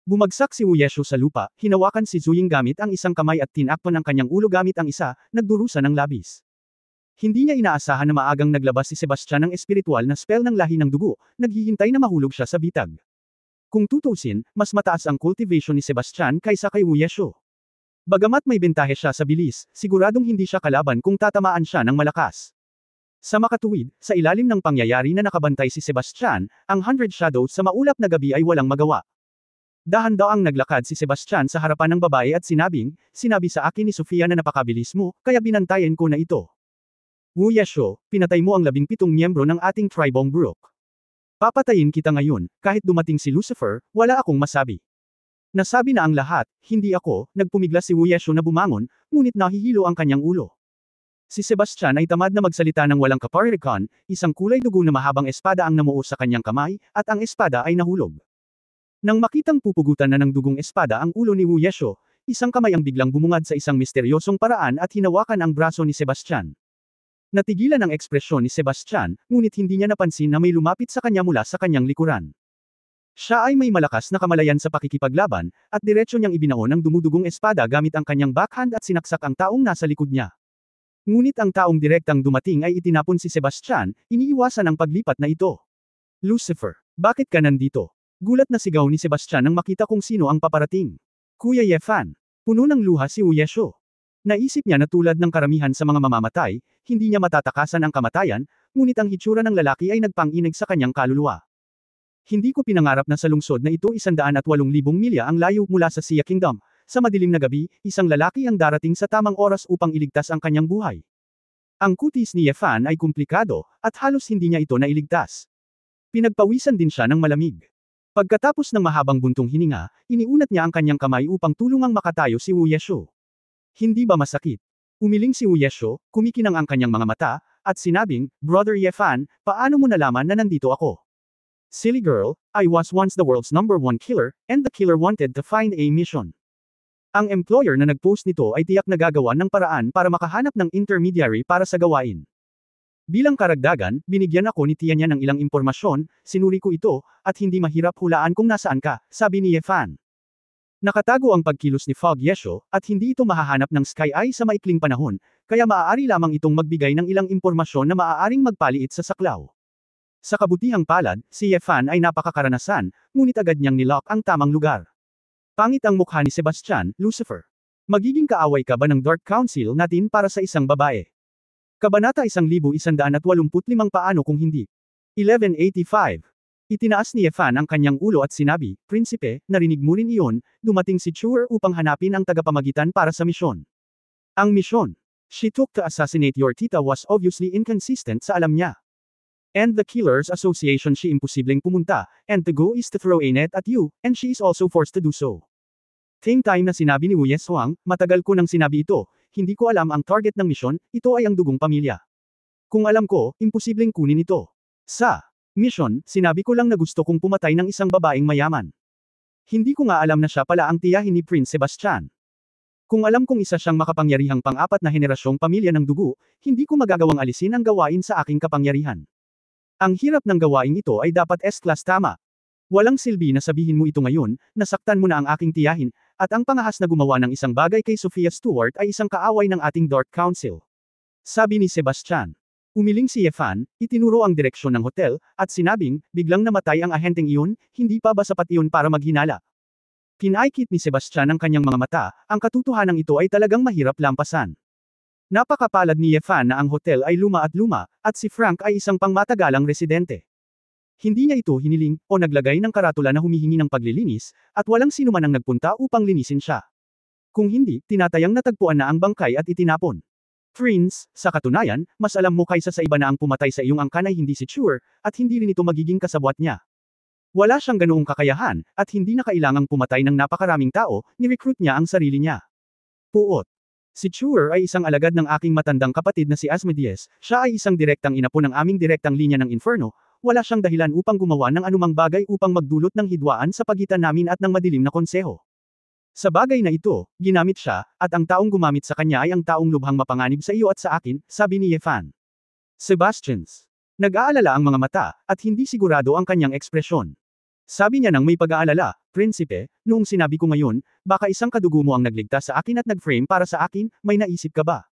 Bumagsak si Wu Yeshu sa lupa, hinawakan si Zhu Ying gamit ang isang kamay at tinakpan ang kanyang ulo gamit ang isa, nagdurusa ng labis. Hindi niya inaasahan na maagang naglabas si Sebastian ng espiritual na spell ng lahi ng dugo, naghihintay na mahulog siya sa bitag. Kung tutusin, mas mataas ang cultivation ni Sebastian kaysa kay Wu Yeshu. Bagamat may bentahe siya sa bilis, siguradong hindi siya kalaban kung tatamaan siya ng malakas. Sa makatuwid, sa ilalim ng pangyayari na nakabantay si Sebastian, ang 100 Shadows sa maulap na gabi ay walang magawa. Dahan-daang naglakad si Sebastian sa harapan ng babae at sinabi sa akin ni Sofia na napakabilis mo, kaya binantayan ko na ito. Wu Yeshu, pinatay mo ang 17 miyembro ng ating Tribong Brook. Papatayin kita ngayon, kahit dumating si Lucifer, wala akong masabi. Nasabi na ang lahat, hindi ako, nagpumigla si Wu Yeshu na bumangon, ngunit nahihilo ang kanyang ulo. Si Sebastian ay tamad na magsalita ng walang kaparirikan, isang kulay dugo na mahabang espada ang namuo sa kanyang kamay, at ang espada ay nahulog. Nang makitang pupugutan na ng dugong espada ang ulo ni Wu Yeshu, isang kamay ang biglang bumungad sa isang misteryosong paraan at hinawakan ang braso ni Sebastian. Natigilan ang ekspresyon ni Sebastian, ngunit hindi niya napansin na may lumapit sa kanya mula sa kanyang likuran. Siya ay may malakas na kamalayan sa pakikipaglaban, at diretsyo niyang ibinaon ang dumudugong espada gamit ang kanyang backhand at sinaksak ang taong nasa likod niya. Ngunit ang taong direktang dumating ay itinapon si Sebastian, iniiwasan ang paglipat na ito. Lucifer, bakit ka nandito? Gulat na sigaw ni Sebastian nang makita kung sino ang paparating. Kuya Yefan. Puno ng luha si Wu Yeshu. Naisip niya na tulad ng karamihan sa mga mamamatay, hindi niya matatakasan ang kamatayan, ngunit ang hitsura ng lalaki ay nagpang-inig sa kanyang kaluluwa. Hindi ko pinangarap na sa lungsod na ito 108,000 milya ang layo mula sa Xia Kingdom. Sa madilim na gabi, isang lalaki ang darating sa tamang oras upang iligtas ang kanyang buhay. Ang kutis ni Yefan ay komplikado, at halos hindi niya ito nailigtas. Pinagpawisan din siya ng malamig. Pagkatapos ng mahabang buntong hininga, iniunat niya ang kanyang kamay upang tulungang makatayo si Wu Yeshu. Hindi ba masakit? Umiling si Wu Yeshu, kumikinang ang kanyang mga mata, at sinabing, Brother Yefan, paano mo nalaman na nandito ako? Silly girl, I was once the world's #1 killer, and the killer wanted to find a mission. Ang employer na nag-post nito ay tiyak na gagawa ng paraan para makahanap ng intermediary para sa gawain. Bilang karagdagan, binigyan ako ni tiya niya ng ilang impormasyon, sinuri ko ito, at hindi mahirap hulaan kung nasaan ka, sabi ni Yefan. Nakatago ang pagkilos ni Fog Yeshu, at hindi ito mahahanap ng Sky Eye sa maikling panahon, kaya maaari lamang itong magbigay ng ilang impormasyon na maaaring magpaliit sa saklaw. Sa kabutihang palad, si Yefan ay napakakaranasan, ngunit agad niyang nilock ang tamang lugar. Pangit ang mukha ni Sebastian, Lucifer. Magiging kaaway ka ba ng Dark Council natin para sa isang babae? Kabanata 1185 Paano kung hindi? 1185. Itinaas ni Yefan ang kanyang ulo at sinabi, Prinsipe, narinig mo rin iyon, dumating si Chuer upang hanapin ang tagapamagitan para sa misyon. Ang misyon. She took to assassinate your tita was obviously inconsistent sa alam niya. And the Killers Association she imposibleng pumunta, and the go is to throw a net at you, and she is also forced to do so. Same time na sinabi ni Wu Yeshuang, matagal ko nang sinabi ito, hindi ko alam ang target ng misyon, ito ay ang dugong pamilya. Kung alam ko, imposibleng kunin ito. Sa mission, sinabi ko lang na gusto kong pumatay ng isang babaeng mayaman. Hindi ko nga alam na siya pala ang tiyahin ni Prince Sebastian. Kung alam kong isa siyang makapangyarihang pang-apat na henerasyong pamilya ng dugo, hindi ko magagawang alisin ang gawain sa aking kapangyarihan. Ang hirap ng gawain ito ay dapat S-class tama. Walang silbi na sabihin mo ito ngayon, nasaktan mo na ang aking tiyahin, at ang pangahas na gumawa ng isang bagay kay Sophia Stewart ay isang kaaway ng ating Dark Council. Sabi ni Sebastian. Umiling si Yefan, itinuro ang direksyon ng hotel, at sinabing, biglang namatay ang ahenteng iyon, hindi pa ba sapat iyon para maghinala? Pinaikit ni Sebastian ang kanyang mga mata, ang katotohanan ito ay talagang mahirap lampasan. Napakapalad ni Yefan na ang hotel ay luma, at si Frank ay isang pangmatagalang residente. Hindi niya ito hiniling, o naglagay ng karatula na humihingi ng paglilinis, at walang sinuman ang nagpunta upang linisin siya. Kung hindi, tinatayang natagpuan na ang bangkay at itinapon. Prince, sa katunayan, mas alam mo kaysa sa iba na ang pumatay sa iyong angkan ay hindi si Chur, at hindi rin ito magiging kasabwat niya. Wala siyang ganoong kakayahan, at hindi na kailangang pumatay ng napakaraming tao, ni-recruit niya ang sarili niya. Puot. Si Chur ay isang alagad ng aking matandang kapatid na si Asmodeus, siya ay isang direktang inapo ng aming direktang linya ng Inferno, wala siyang dahilan upang gumawa ng anumang bagay upang magdulot ng hidwaan sa pagitan namin at ng madilim na konseho. Sa bagay na ito, ginamit siya, at ang taong gumamit sa kanya ay ang taong lubhang mapanganib sa iyo at sa akin, sabi ni Yefan. Sebastians. Nag-aalala ang mga mata, at hindi sigurado ang kanyang ekspresyon. Sabi niya nang may pag-aalala, Prinsipe, noong sinabi ko ngayon, baka isang kadugo mo ang nagligtas sa akin at nag-frame para sa akin, may naisip ka ba?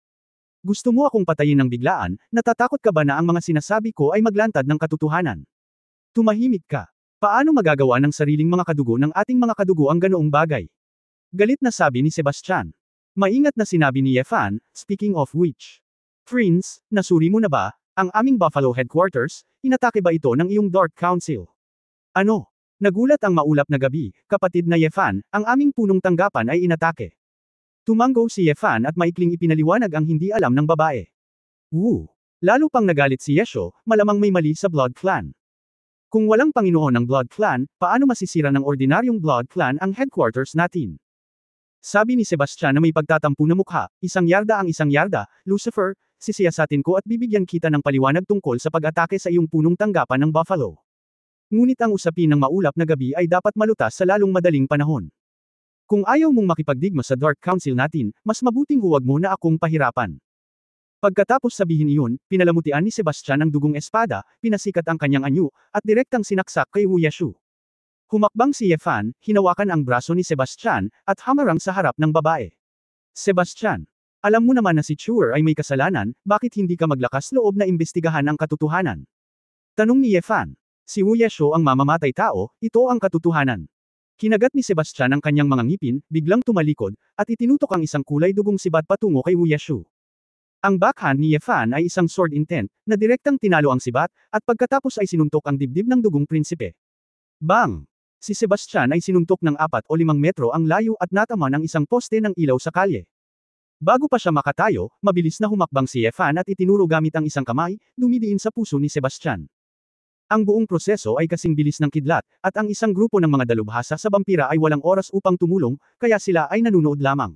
Gusto mo akong patayin ng biglaan, natatakot ka ba na ang mga sinasabi ko ay maglantad ng katotohanan? Tumahimik ka. Paano magagawa ng sariling mga kadugo ng ating mga kadugo ang ganoong bagay? Galit na sabi ni Sebastian. Maingat na sinabi ni Yefan, speaking of which. Prince, nasuri mo na ba, ang aming Buffalo headquarters, inatake ba ito ng iyong Dark Council? Ano? Nagulat ang maulap na gabi, kapatid na Yefan, ang aming punong tanggapan ay inatake. Tumango si Yefan at maikling ipinaliwanag ang hindi alam ng babae. Lalo pang nagalit si Yesho, malamang may mali sa Blood Clan. Kung walang Panginoon ng Blood Clan, paano masisira ng ordinaryong Blood Clan ang headquarters natin? Sabi ni Sebastian na may pagtatampo na mukha, isang yarda, Lucifer, sisiyasatin ko at bibigyan kita ng paliwanag tungkol sa pag-atake sa iyong punong tanggapan ng Buffalo. Ngunit ang usapin ng maulap na gabi ay dapat malutas sa lalong madaling panahon. Kung ayaw mong makipagdigma sa Dark Council natin, mas mabuting huwag mo na akong pahirapan. Pagkatapos sabihin iyon, pinalamutian ni Sebastian ang dugong espada, pinasikat ang kanyang anyo, at direktang sinaksak kay Wu Yeshu. Humakbang si Yefan, hinawakan ang braso ni Sebastian, at hamarang sa harap ng babae. Sebastian, alam mo naman na si Chur ay may kasalanan, bakit hindi ka maglakas loob na imbestigahan ang katotohanan? Tanong ni Yefan. Si Wu Yeshu ang mamamatay tao, ito ang katotohanan. Kinagat ni Sebastian ang kanyang mga ngipin, biglang tumalikod, at itinutok ang isang kulay dugong sibat patungo kay Wu Yeshu. Ang backhand ni Yefan ay isang sword intent, na direktang tinalo ang sibat, at pagkatapos ay sinuntok ang dibdib ng dugong prinsipe. Bang! Si Sebastian ay sinuntok ng 4 o 5 metro ang layo at natama ng isang poste ng ilaw sa kalye. Bago pa siya makatayo, mabilis na humakbang si Yefan at itinuro gamit ang isang kamay, dumidiin sa puso ni Sebastian. Ang buong proseso ay kasing bilis ng kidlat, at ang isang grupo ng mga dalubhasa sa vampira ay walang oras upang tumulong, kaya sila ay nanunood lamang.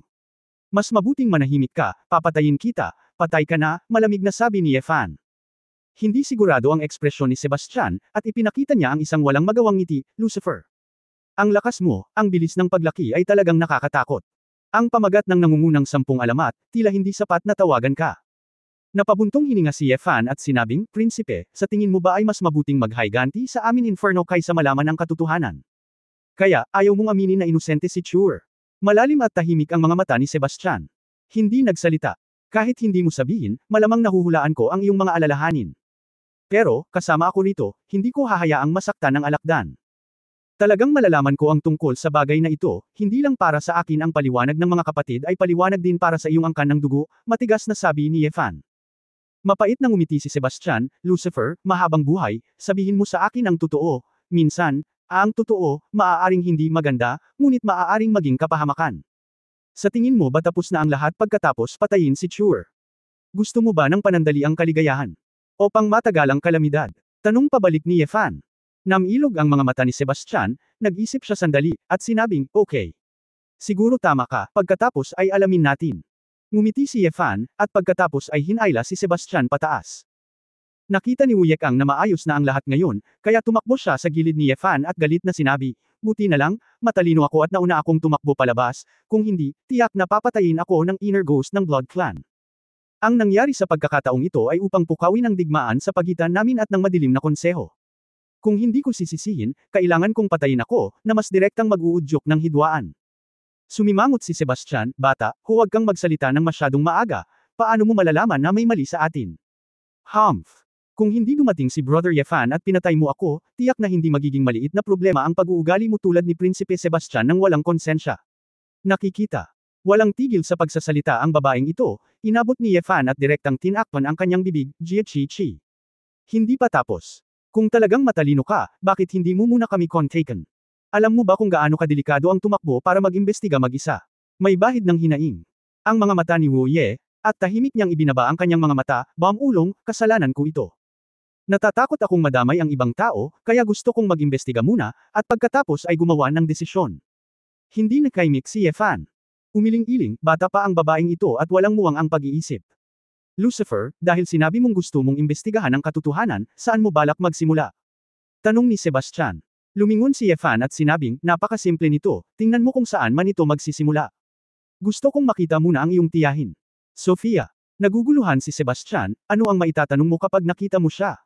Mas mabuting manahimik ka, papatayin kita, patay ka na, malamig na sabi ni Yefan. Hindi sigurado ang ekspresyon ni Sebastian, at ipinakita niya ang isang walang magawang ngiti, Lucifer. Ang lakas mo, ang bilis ng paglaki ay talagang nakakatakot. Ang pamagat ng nangungunang 10 alamat, tila hindi sapat na tawagan ka. Napabuntong hininga si Yefan at sinabing, Prinsipe, sa tingin mo ba ay mas mabuting mag-higanti sa amin Inferno kaysa malaman ang katotohanan? Kaya, ayaw mong aminin na inosente si Chur. Malalim at tahimik ang mga mata ni Sebastian. Hindi nagsalita. Kahit hindi mo sabihin, malamang nahuhulaan ko ang iyong mga alalahanin. Pero, kasama ako rito, hindi ko hahayaang masaktan ang alakdan. Talagang malalaman ko ang tungkol sa bagay na ito, hindi lang para sa akin ang paliwanag ng mga kapatid ay paliwanag din para sa iyong angkan ng dugo, matigas na sabi ni Yefan. Mapait na ngumiti si Sebastian, Lucifer, mahabang buhay, sabihin mo sa akin ang totoo, minsan, ang totoo, maaaring hindi maganda, ngunit maaaring maging kapahamakan. Sa tingin mo ba tapos na ang lahat pagkatapos patayin si Chur? Gusto mo ba ng panandaliang kaligayahan? O pangmatagalang kalamidad? Tanong pabalik ni Yefan. Namilog ang mga mata ni Sebastian, nag-isip siya sandali, at sinabing, okay. Siguro tama ka, pagkatapos ay alamin natin. Ngumiti si Yefan, at pagkatapos ay hinayla si Sebastian pataas. Nakita ni Wu Yekang na maayos na ang lahat ngayon, kaya tumakbo siya sa gilid ni Ye Fan at galit na sinabi, "Buti na lang, matalino ako at nauna akong tumakbo palabas, kung hindi, tiyak na papatayin ako ng inner ghost ng Blood Clan." Ang nangyari sa pagkakataong ito ay upang pukawin ang digmaan sa pagitan namin at ng madilim na konseho. Kung hindi ko sisisihin, kailangan kong patayin ako, na mas direktang mag-uudyok ng hidwaan. Sumimangot si Sebastian, "Bata, huwag kang magsalita ng masyadong maaga, paano mo malalaman na may mali sa atin?" Humph! Kung hindi dumating si Brother Yefan at pinatay mo ako, tiyak na hindi magiging maliit na problema ang pag-uugali mo tulad ni Prinsipe Sebastian ng walang konsensya. Nakikita. Walang tigil sa pagsasalita ang babaeng ito, inabot ni Yefan at direktang tinakpan ang kanyang bibig, "Jie Chi Chi. Hindi pa tapos. Kung talagang matalino ka, bakit hindi mo muna kami kontaken? Alam mo ba kung gaano kadelikado ang tumakbo para mag-imbestiga mag-isa?" May bahid ng hinaing. Ang mga mata ni Wu Ye, at tahimik niyang ibinaba ang kanyang mga mata, "Ulong, kasalanan ko ito. Natatakot akong madamay ang ibang tao, kaya gusto kong mag-imbestiga muna, at pagkatapos ay gumawa ng desisyon." Hindi nakaimik si Yefan. Umiling-iling, bata pa ang babaeng ito at walang muwang ang pag-iisip. "Lucifer, dahil sinabi mong gusto mong imbestigahan ang katotohanan, saan mo balak magsimula?" Tanong ni Sebastian. Lumingon si Yefan at sinabing, "Napakasimple nito, tingnan mo kung saan man ito magsisimula. Gusto kong makita muna ang iyong tiyahin." "Sofia." Naguguluhan si Sebastian, "Ano ang maitatanong mo kapag nakita mo siya?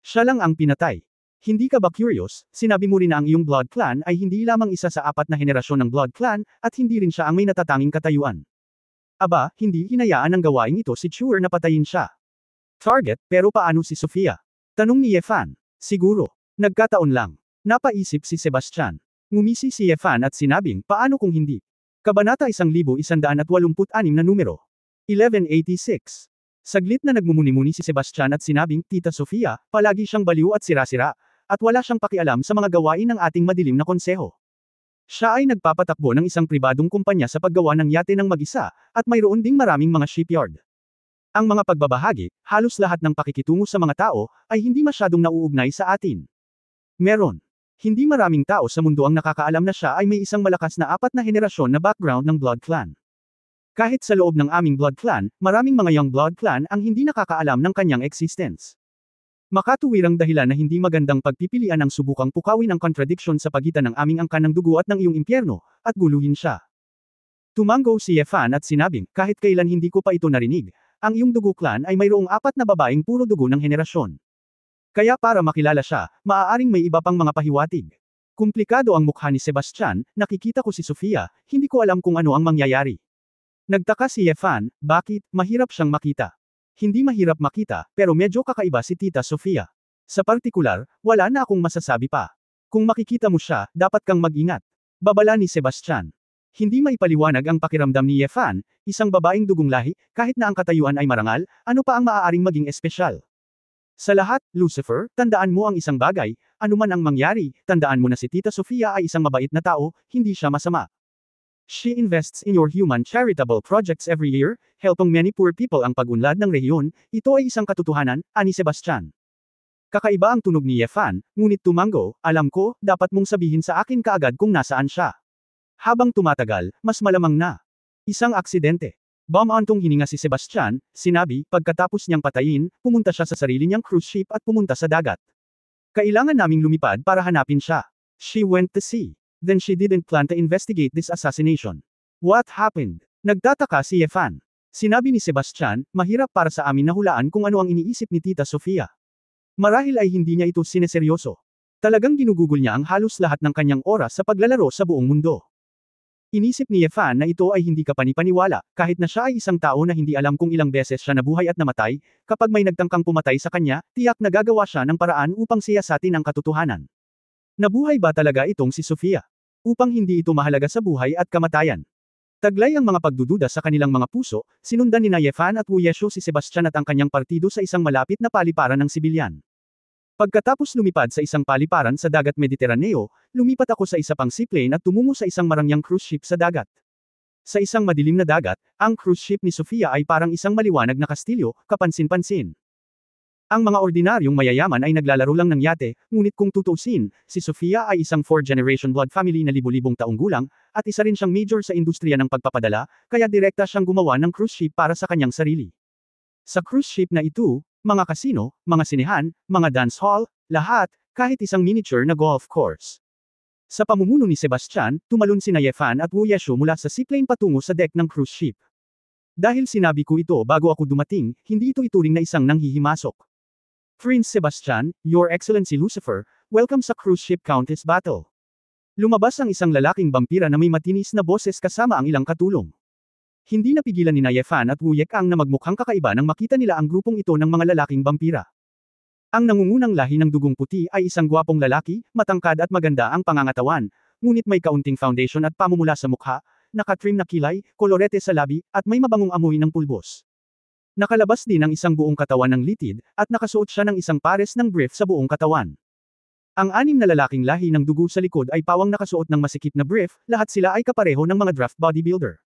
Siya lang ang pinatay. Hindi ka ba curious, sinabi mo rin na ang iyong Blood Clan ay hindi lamang isa sa 4 na henerasyon ng Blood Clan, at hindi rin siya ang may natatanging katayuan. Aba, hindi hinayaan ng gawaing ito si Chuer na patayin siya. Target, pero paano si Sofia?" Tanong ni Yefan. "Siguro. Nagkataon lang." Napaisip si Sebastian. Ngumisi si Yefan at sinabing, "Paano kung hindi?" Kabanata 1186 na numero. 1186. Saglit na nagmumuni-muni si Sebastian at sinabing, "Tita Sofia, palagi siyang baliw at sira-sira, at wala siyang pakialam sa mga gawain ng ating madilim na konseho. Siya ay nagpapatakbo ng isang pribadong kumpanya sa paggawa ng yate ng mag-isa, at mayroon ding maraming mga shipyard. Ang mga pagbabahagi, halos lahat ng pakikitungo sa mga tao, ay hindi masyadong nauugnay sa atin. Meron. Hindi maraming tao sa mundo ang nakakaalam na siya ay may isang malakas na 4 na henerasyon na background ng Blood Clan. Kahit sa loob ng aming Blood Clan, maraming mga young Blood Clan ang hindi nakakaalam ng kanyang existence. Makatuwirang dahilan na hindi magandang pagpipilian ang subukang pukawin ang contradiction sa pagitan ng aming angkan ng dugo at ng iyong impyerno, at guluhin siya." Tumango si Yefan at sinabing, "Kahit kailan hindi ko pa ito narinig, ang iyong dugo clan ay mayroong 4 na babaeng puro dugo ng henerasyon. Kaya para makilala siya, maaaring may iba pang mga pahiwatig." Komplikado ang mukha ni Sebastian, "Nakikita ko si Sofia, hindi ko alam kung ano ang mangyayari." Nagtaka si Yefan, "Bakit? Mahirap siyang makita." "Hindi mahirap makita, pero medyo kakaiba si Tita Sofia. Sa partikular, wala na akong masasabi pa. Kung makikita mo siya, dapat kang mag-ingat." Babala ni Sebastian. Hindi maipaliwanag ang pakiramdam ni Yefan, isang babaeng dugong lahi, kahit na ang katayuan ay marangal, ano pa ang maaaring maging espesyal? Sa lahat, Lucifer, tandaan mo ang isang bagay, anuman ang mangyari, tandaan mo na si Tita Sofia ay isang mabait na tao, hindi siya masama. She invests in your human charitable projects every year, helping many poor people ang pag-unlad ng rehiyon, ito ay isang katotohanan, ani Sebastian. Kakaiba ang tunog ni Yefan, ngunit tumango, "Alam ko, dapat mong sabihin sa akin kaagad kung nasaan siya." Habang tumatagal, mas malamang na. Isang aksidente. Bumantong hininga si Sebastian, sinabi, pagkatapos niyang patayin, pumunta siya sa sarili niyang cruise ship at pumunta sa dagat. "Kailangan naming lumipad para hanapin siya. She went to sea. Then she didn't plan to investigate this assassination. What happened?" Nagtataka si Yefan. Sinabi ni Sebastian, "Mahirap para sa amin na hulaan kung ano ang iniisip ni Tita Sofia. Marahil ay hindi niya ito sineseryoso. Talagang ginugugol niya ang halos lahat ng kanyang oras sa paglalaro sa buong mundo." Inisip ni Yefan na ito ay hindi kapanipaniwala, kahit na siya ay isang tao na hindi alam kung ilang beses siya nabuhay at namatay, kapag may nagtangkang pumatay sa kanya, tiyak na gagawa siya ng paraan upang siyasatin ang katotohanan. Nabuhay ba talaga itong si Sofia? Upang hindi ito mahalaga sa buhay at kamatayan. Taglay ang mga pagdududa sa kanilang mga puso, sinundan ni Yefan at Wu Yeshu si Sebastian at ang kanyang partido sa isang malapit na paliparan ng sibilyan. Pagkatapos lumipad sa isang paliparan sa dagat Mediteraneo, lumipat ako sa isa pang seaplane at tumungo sa isang marangyang cruise ship sa dagat. Sa isang madilim na dagat, ang cruise ship ni Sofia ay parang isang maliwanag na kastilyo, kapansin-pansin. Ang mga ordinaryong mayayaman ay naglalaro lang ng yate, ngunit kung tutuusin, si Sofia ay isang 4th-generation blood family na libu-libong taong gulang, at isa rin siyang major sa industriya ng pagpapadala, kaya direkta siyang gumawa ng cruise ship para sa kanyang sarili. Sa cruise ship na ito, mga casino, mga sinehan, mga dance hall, lahat, kahit isang miniature na golf course. Sa pamumuno ni Sebastian, tumalon sina Yefan at Wu Yeshu mula sa seaplane patungo sa deck ng cruise ship. Dahil sinabi ko ito bago ako dumating, hindi ito ituring na isang nanghihimasok. Prince Sebastian, Your Excellency Lucifer, welcome sa cruise ship Countess Battle. Lumabas ang isang lalaking vampira na may matinis na boses kasama ang ilang katulong. Hindi napigilan ni Yefan at Wu Yekang na magmukhang kakaiba nang makita nila ang grupong ito ng mga lalaking vampira. Ang nangungunang lahi ng dugong puti ay isang gwapong lalaki, matangkad at maganda ang pangangatawan, ngunit may kaunting foundation at pamumula sa mukha, nakatrim na kilay, kolorete sa labi, at may mabangong amoy ng pulbos. Nakalabas din ang isang buong katawan ng litid, at nakasuot siya ng isang pares ng brief sa buong katawan. Ang anim na lalaking lahi ng dugo sa likod ay pawang nakasuot ng masikip na brief, lahat sila ay kapareho ng mga draft bodybuilder.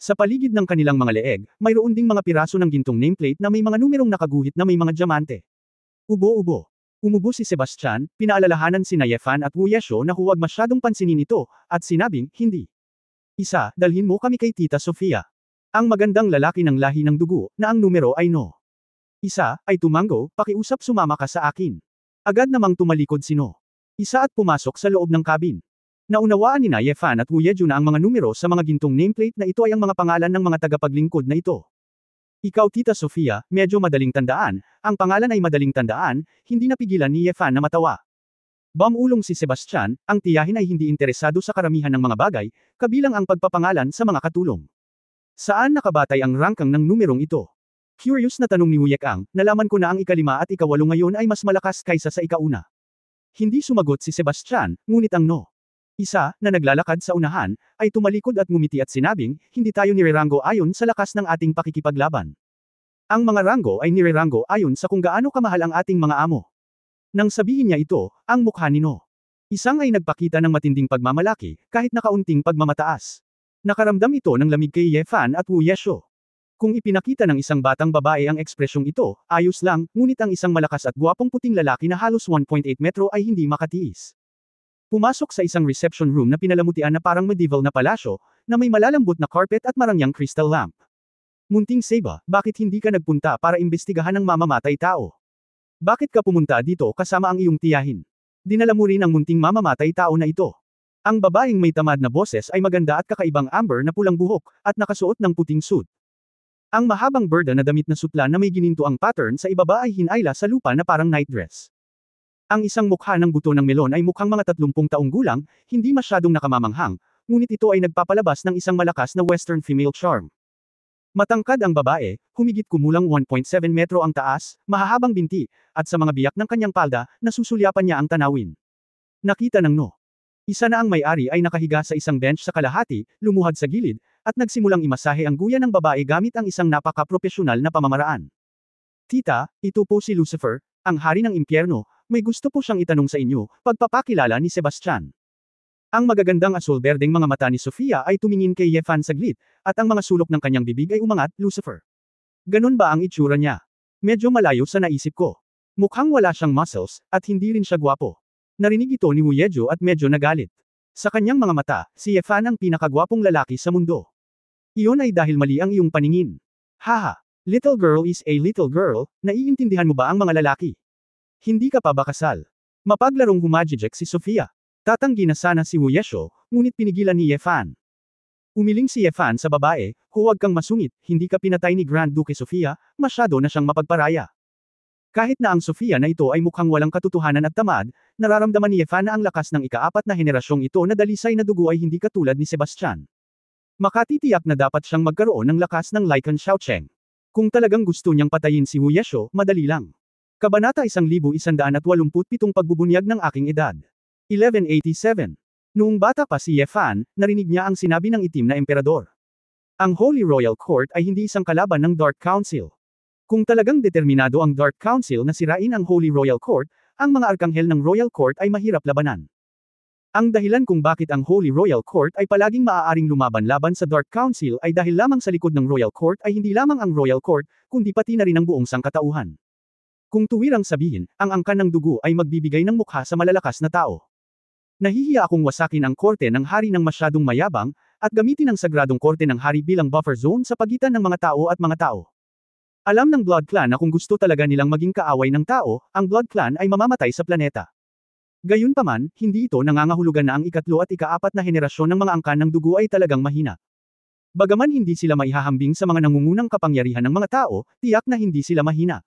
Sa paligid ng kanilang mga leeg, mayroon ding mga piraso ng gintong nameplate na may mga numerong nakaguhit na may mga diamante. Ubo-ubo. Umubo si Sebastian, pinaalalahanan si Yefan at Wu Yeshu na huwag masyadong pansinin ito, at sinabing, hindi. Isa, dalhin mo kami kay Tita Sofia. Ang magandang lalaki ng lahi ng dugo, na ang numero ay no. Isa, ay tumango, pakiusap sumama ka sa akin. Agad namang tumalikod si No. Isa at pumasok sa loob ng cabin. Naunawaan ni Yefan at Wu Yeshu na ang mga numero sa mga gintong nameplate na ito ay ang mga pangalan ng mga tagapaglingkod na ito. Ikaw Tita Sofia, medyo madaling tandaan, ang pangalan ay madaling tandaan, hindi napigilan ni Yefan na matawa. Bumulong si Sebastian, ang tiyahin ay hindi interesado sa karamihan ng mga bagay, kabilang ang pagpapangalan sa mga katulong. Saan nakabatay ang rangkang ng numerong ito? Curious na tanong ni Wu Yekang, nalaman ko na ang ikalima at ikawalo ngayon ay mas malakas kaysa sa ikauna. Hindi sumagot si Sebastian, ngunit ang No. Isa, na naglalakad sa unahan, ay tumalikod at ngumiti at sinabing, hindi tayo nirerango ayon sa lakas ng ating pakikipaglaban. Ang mga rango ay nirerango ayon sa kung gaano kamahal ang ating mga amo. Nang sabihin niya ito, ang mukha ni No. Isang ay nagpakita ng matinding pagmamalaki, kahit na kaunting pagmamataas. Nakaramdam ito ng lamig kay Yefan at Wu Yeshu. Kung ipinakita ng isang batang babae ang ekspresyong ito, ayos lang, ngunit ang isang malakas at gwapong puting lalaki na halos 1.8 metro ay hindi makatiis. Pumasok sa isang reception room na pinalamutian na parang medieval na palasyo, na may malalambot na carpet at marangyang crystal lamp. Munting Seba, bakit hindi ka nagpunta para imbestigahan ang mamamatay tao? Bakit ka pumunta dito kasama ang iyong tiyahin? Dinala mo rin ang munting mamamatay tao na ito. Ang babaeng may tamad na boses ay maganda at kakaibang amber na pulang buhok, at nakasuot ng puting suit. Ang mahabang berda na damit na sutla na may ginintuang pattern sa ibaba ay hinayla sa lupa na parang nightdress. Ang isang mukha ng buto ng melon ay mukhang mga 30 taong gulang, hindi masyadong nakamamanghang, ngunit ito ay nagpapalabas ng isang malakas na western female charm. Matangkad ang babae, humigit kumulang 1.7 metro ang taas, mahahabang binti, at sa mga biyak ng kanyang palda, nasusulyapan niya ang tanawin. Nakita ng No. Isa na ang may-ari ay nakahiga sa isang bench sa kalahati, lumuhad sa gilid, at nagsimulang imasahe ang guya ng babae gamit ang isang napaka-propesyonal na pamamaraan. Tita, ito po si Lucifer, ang hari ng impyerno, may gusto po siyang itanong sa inyo, pagpapakilala ni Sebastian. Ang magagandang asul-berdeng mga mata ni Sofia ay tumingin kay Yefan saglit, at ang mga sulok ng kanyang bibig ay umangat, Lucifer. Ganon ba ang itsura niya? Medyo malayo sa naisip ko. Mukhang wala siyang muscles, at hindi rin siya gwapo. Narinig ito ni Wu Yeshu at medyo nagalit. Sa kanyang mga mata, si Yefan ang pinakagwapong lalaki sa mundo. Iyon ay dahil mali ang iyong paningin. Haha, little girl is a little girl, naiintindihan mo ba ang mga lalaki? Hindi ka pa ba kasal? Mapaglarong humajijek si Sofia. Tatanggi na sana si Wu Yeshu, ngunit pinigilan ni Yefan. Umiling si Yefan sa babae, huwag kang masungit, hindi ka pinatay ni Grand Duke Sofia, masyado na siyang mapagparaya. Kahit na ang Sofia na ito ay mukhang walang katotohanan at tamad, nararamdaman ni Yefan na ang lakas ng ika-4 na henerasyong ito na dalisay na dugo ay hindi katulad ni Sebastian. Makatitiyak na dapat siyang magkaroon ng lakas ng Lycan Xiaocheng. Kung talagang gusto niyang patayin si Wu Yeshu, madali lang. Kabanata 1187 Pagbubunyag ng aking edad. 1187. Noong bata pa si Yefan, narinig niya ang sinabi ng itim na emperador. Ang Holy Royal Court ay hindi isang kalaban ng Dark Council. Kung talagang determinado ang Dark Council na sirain ang Holy Royal Court, ang mga arkanghel ng Royal Court ay mahirap labanan. Ang dahilan kung bakit ang Holy Royal Court ay palaging maaaring lumaban-laban sa Dark Council ay dahil lamang sa likod ng Royal Court ay hindi lamang ang Royal Court, kundi pati na rin ang buong sangkatauhan. Kung tuwirang sabihin, ang angkan ng dugo ay magbibigay ng mukha sa malalakas na tao. Nahihiya akong wasakin ang korte ng hari ng masyadong mayabang, at gamitin ang sagradong korte ng hari bilang buffer zone sa pagitan ng mga tao at mga tao. Alam ng Blood Clan na kung gusto talaga nilang maging kaaway ng tao, ang Blood Clan ay mamamatay sa planeta. Gayunpaman, hindi ito nangangahulugan na ang ikatlo at ikaapat na henerasyon ng mga angkan ng dugo ay talagang mahina. Bagaman hindi sila maihahambing sa mga nangungunang kapangyarihan ng mga tao, tiyak na hindi sila mahina.